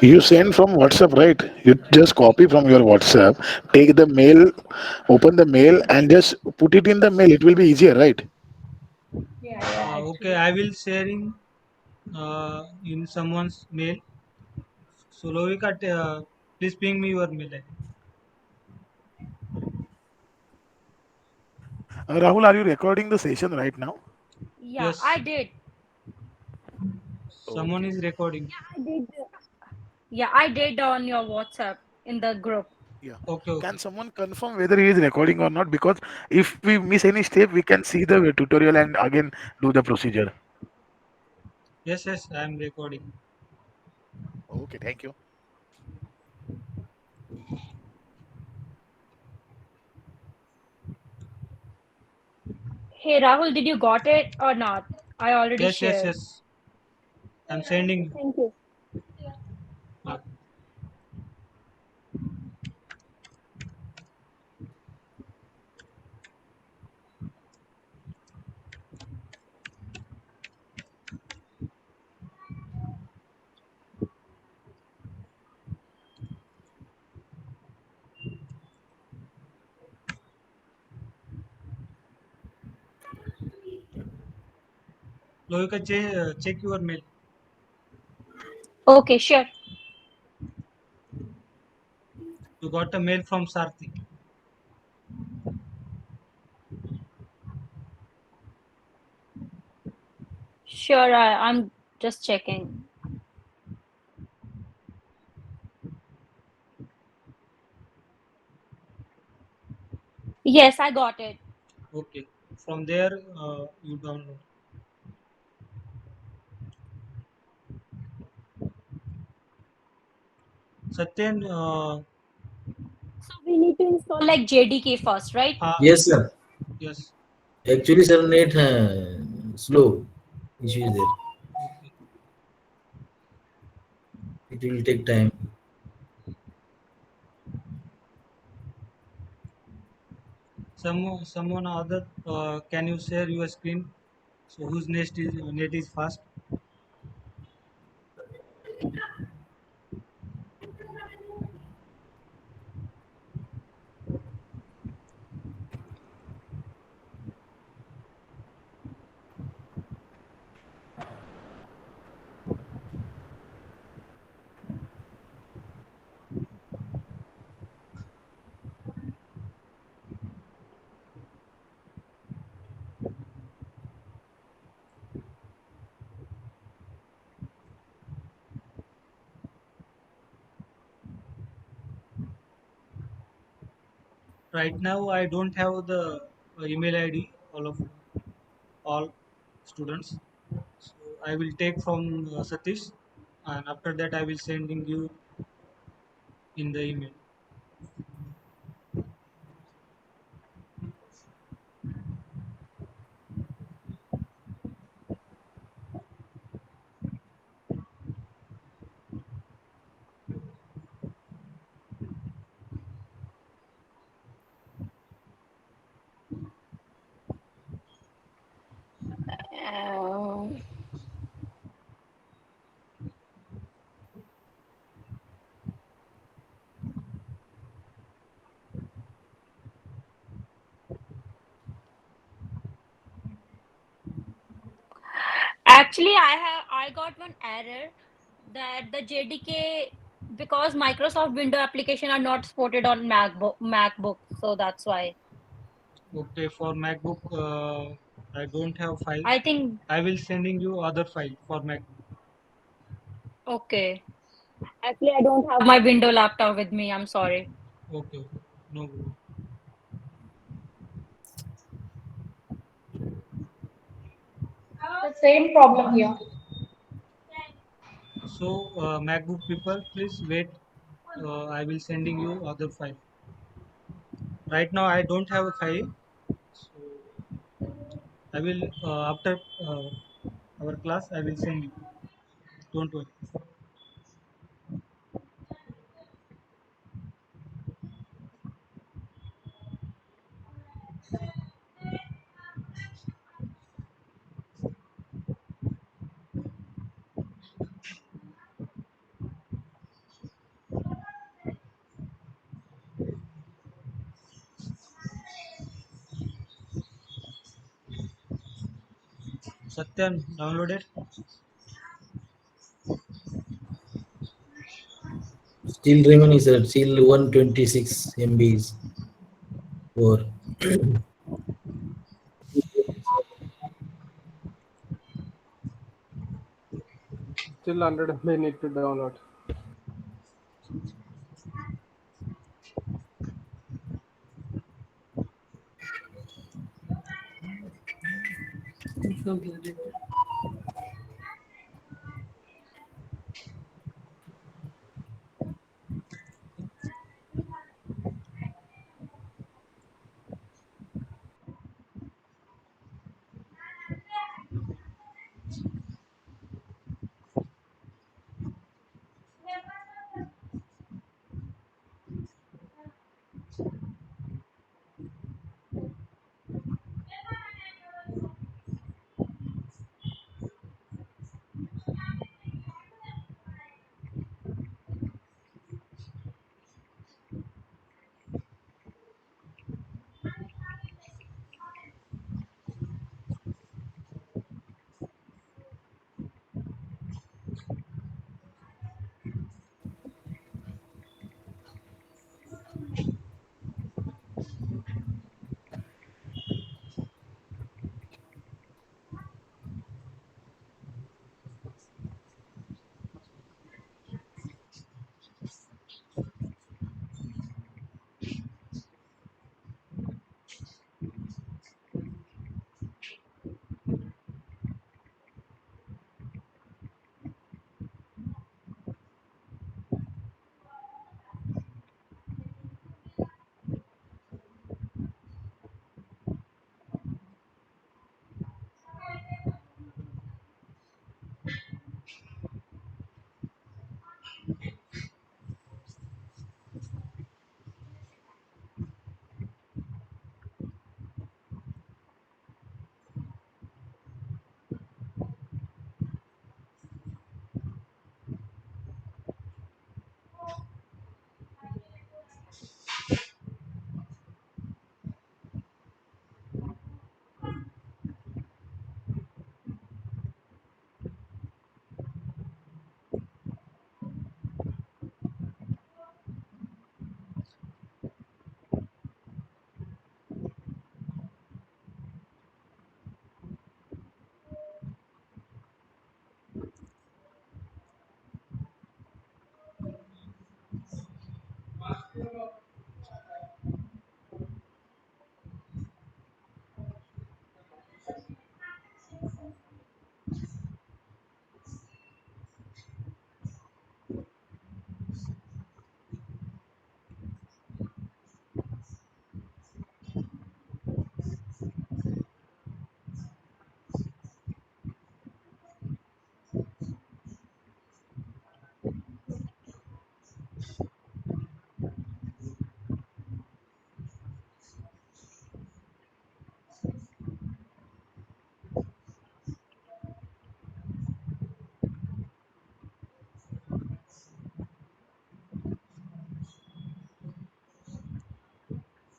You send from WhatsApp, right? You just copy from your WhatsApp, take the mail, open the mail, and just put it in the mail. It will be easier, right? Yeah, yeah, Okay, actually. I will sharing in someone's mail. So Lovika, please ping me your mail ID. Rahul, are you recording the session right now? yeah, I Yes, did. someone Okay. is recording. I did. Yeah, I did on your WhatsApp in the group. Yeah. Okay, okay. Can someone confirm whether he is recording or not? Because if we miss any step, we can see the tutorial and again do the procedure. Yes, yes, I am recording. Okay, thank you. Hey, Rahul, did you got it or not? I already Yes, yes, shared. yes. I'm sending. Thank you. Uh, Lovika, check your mail. Okay, sure. You got a mail from Sarthi. Sure, I'm just checking. Yes, I got it. Okay. From there, you download. Satyan, So we need to install like JDK first, right? Yes, sir. yes. Actually, sir, net slow issue is there. Okay. It will take time. Someone other, can you share your screen? So whose net is fast? Right now, I don't have the email ID all students. So I will take from Satish, and after that I will sending you in the email. Uh, Actually, I got one error that the JDK, because Microsoft Window application are not supported on MacBook, so that's why. Okay, for MacBook, I don't have file. I think I will sending you other file for MacBook. okay. Actually, I don't have my Window laptop with me. I'm sorry. Okay, okay. No problem. The same problem here. So MacBook people, please wait. I will sending you other file. Right now I don't have a file. So I will after our class I will send you. Don't worry. Satyan, download it. Still remaining, sir. Still 126 MBs for Still 100 MB need to download.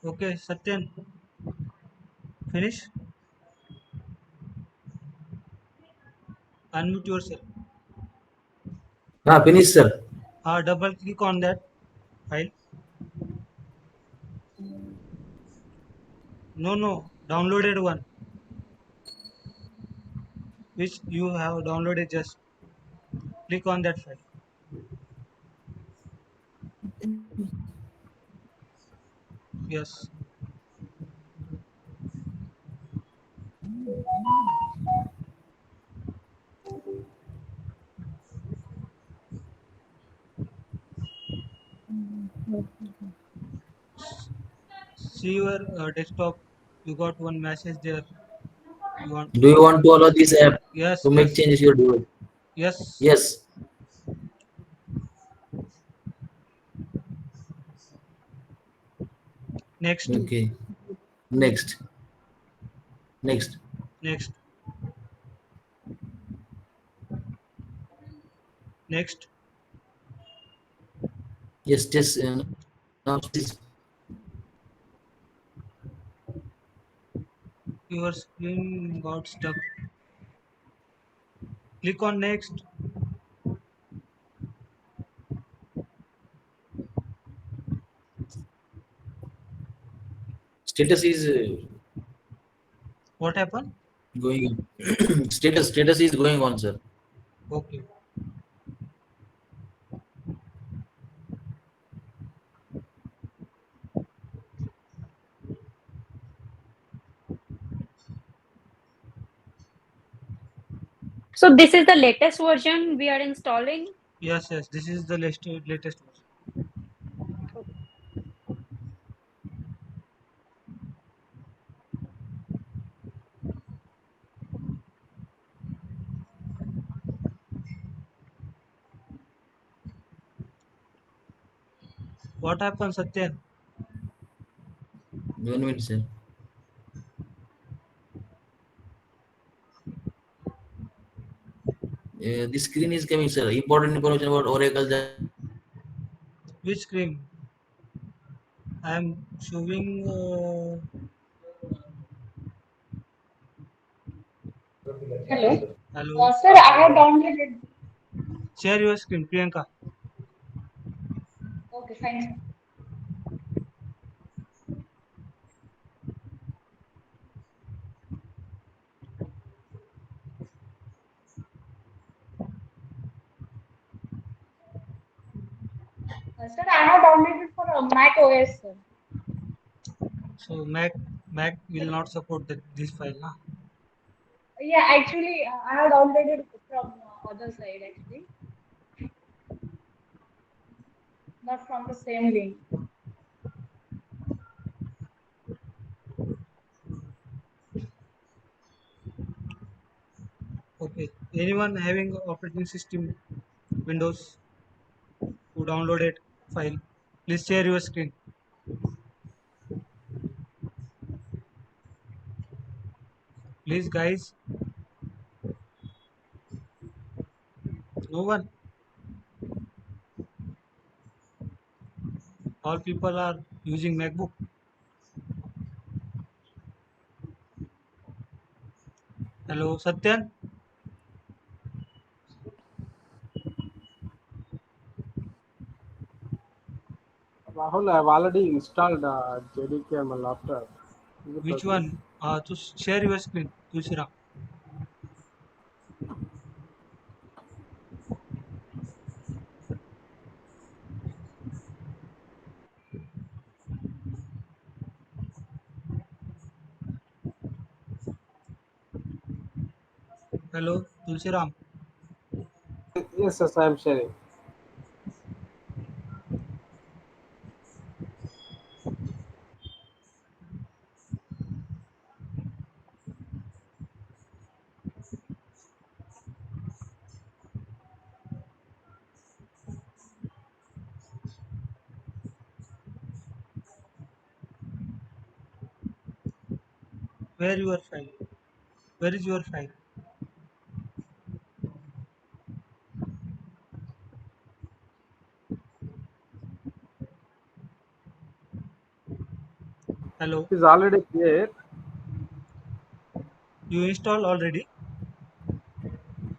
Okay, Satyan, finish. Unmute yourself. Finish, sir. Double click on that file. No, no, downloaded one, which you have downloaded. Just click on that file. Yes. See your desktop. You got one message there. You want? Do you want to allow this app Yes, to make yes, changes your device? yes. Yes. Next, Okay. Next. Next. next, next. Yes, just now this. Your screen got stuck. Click on next. Status is What happened? going on. Status is going on, sir. Okay. So this is the latest version we are installing. Yes, yes. This is the latest version. What happened, Satyan? 1 minute, sir. This screen is coming, sir. Important information about Oracle Java. Which screen? I am showing. Hello. Hello. Sir, I have downloaded. Share your screen, Priyanka. Okay, fine, sir. Sir, I have downloaded for Mac OS, sir. So Mac will not support this file, na? Yeah, actually, I have downloaded from other side actually, not from the same link. Okay. Anyone having operating system Windows who downloaded file? Please share your screen. Please, guys. No one. All people are using MacBook. Hello, Satyan. Rahul, I've already installed JDK on my laptop. Is it Which okay? one? To share your screen, Tulsiram. Hello, Tulsiram. Yes, yes, I am sharing. Where your file? Where is your file? Hello. It is already there. You install already?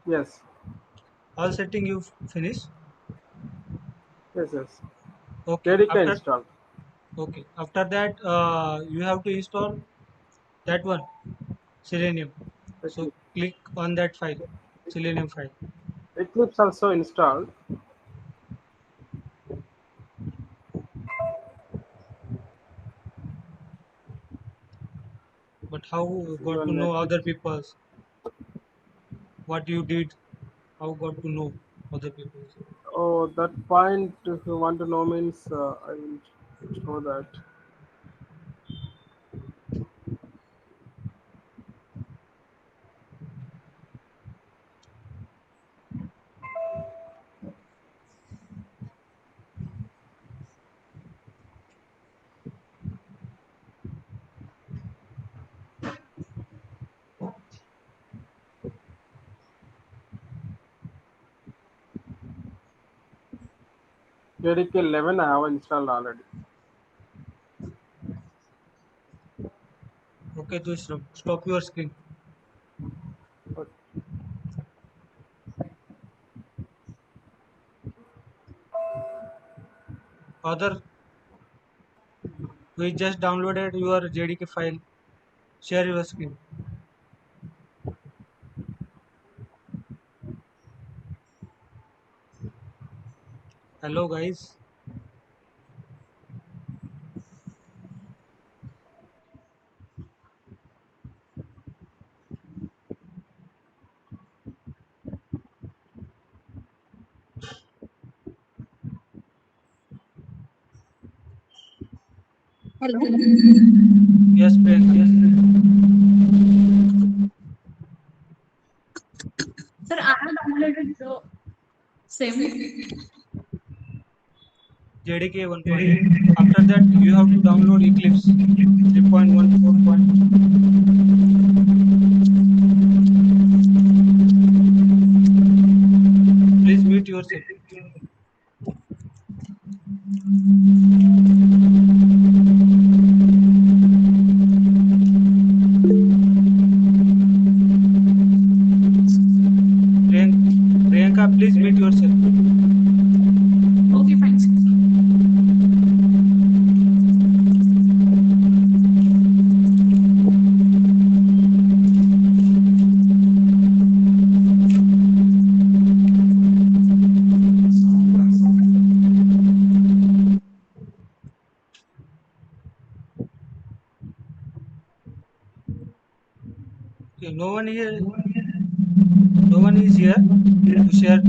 Yes. All setting you finish? Yes. Yes. Okay. JDK After installed. okay. After that, you have to install that one, Selenium. So Eclipse. click on that file, Selenium file. Eclipse also installed. But how got to Even know other Eclipse. people's what you did? How got to know other people's? Oh, that point, if you want to know, means I will show that. JDK 11 I have installed already. Okay, to stop your screen. But Other, we just downloaded your JDK file. Share your screen. Hello, guys. Hello. Yes, Priyanka. Sir, I have downloaded the same. JDK 1.8. After that, you have to download Eclipse 3.14. Please mute yourself. Priyanka, please mute yourself. Okay, fine, sir. Okay, no one is here to share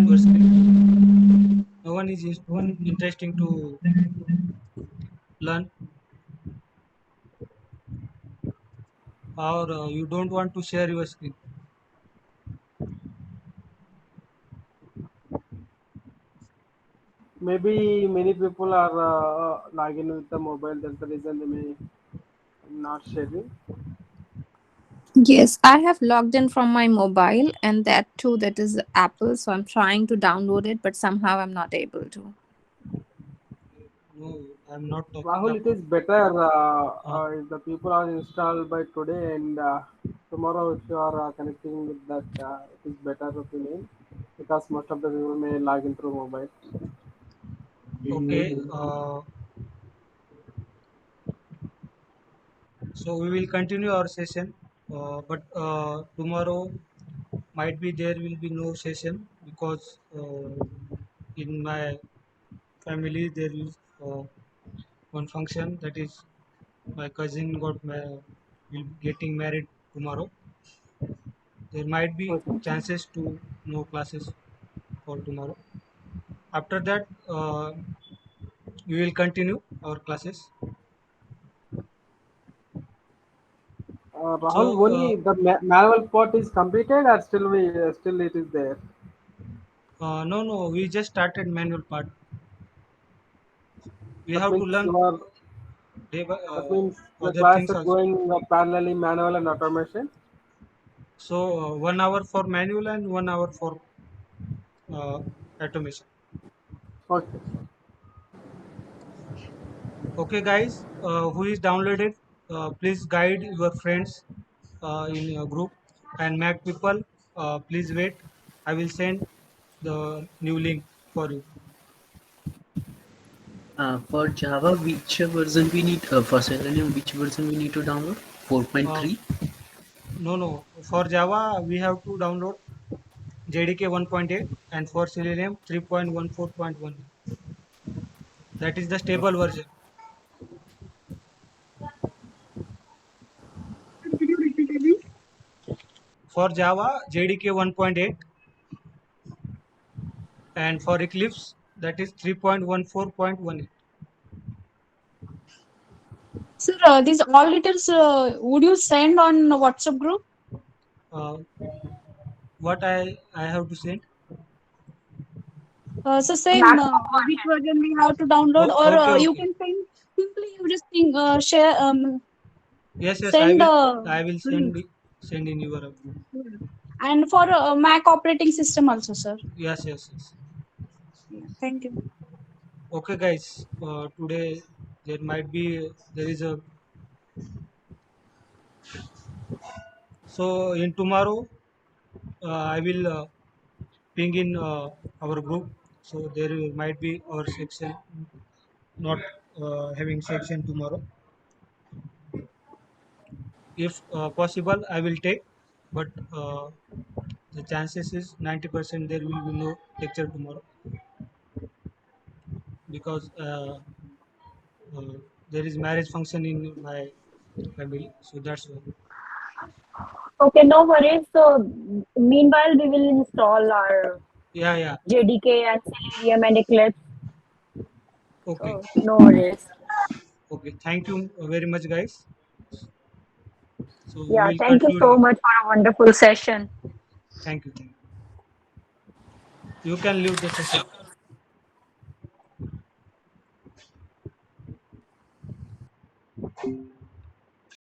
your screen. No one is interesting to learn, or you don't want to share your screen. maybe many people are logging with the mobile. That's the reason they may not sharing. Yes, I have logged in from my mobile, and that too, that is Apple. So I'm trying to download it, but somehow I'm not able to. No, I'm not talking Rahul, it about. is better Uh, if the people are installed by today and tomorrow if you are connecting with that, it is better opinion because most of the people may log in through mobile. okay, so we will continue our session, but tomorrow might be there will be no session because in my family there is one function, that is my cousin will be getting married tomorrow. There might be Okay. chances to no classes for tomorrow. After that, we will continue our classes. Rahul, So only the manual part is completed or still it is there. no, we just started manual part. We That have to means learn you are day by, that means the other class things is also. going parallelly manual and automation. So 1 hour for manual and 1 hour for uh, automation. Okay. Okay, guys, who is downloaded, please guide your friends in your group, and Mac people, please wait. I will send the new link for you. For Java, which version we need? For Selenium, which version we need to download? Uh, 4.3. no, no. For Java, we have to download JDK 1.8, and for Selenium 3.14.1. That is the stable version. Did you repeat again? For Java, JDK 1.8, and for Eclipse, that is 3.14.18. Sir, these all details would you send on WhatsApp group? Uh, what I have to send? So Mac same which version we have to download, Oh, or okay, you okay. can send simply you just think, share Yes, yes. I send will. I will link. send in your group. And for Mac operating system also, sir. Yes, yes, yes. Yeah, thank you. Okay, guys. Today there is a, so in tomorrow I will ping in our group. So there might be our section not having section tomorrow. If possible, I will take, but the chances is 90% there will be no lecture tomorrow, because there is marriage function in my family, so that's why. Okay, no worries. So meanwhile, we will install our Yeah, yeah. JDK and Selenium and Eclipse. Okay, So no worries. okay. Thank you very much, guys. So we Yeah, will thank you conclude so here. much for a wonderful session. Thank you. Thank you. You can leave the session.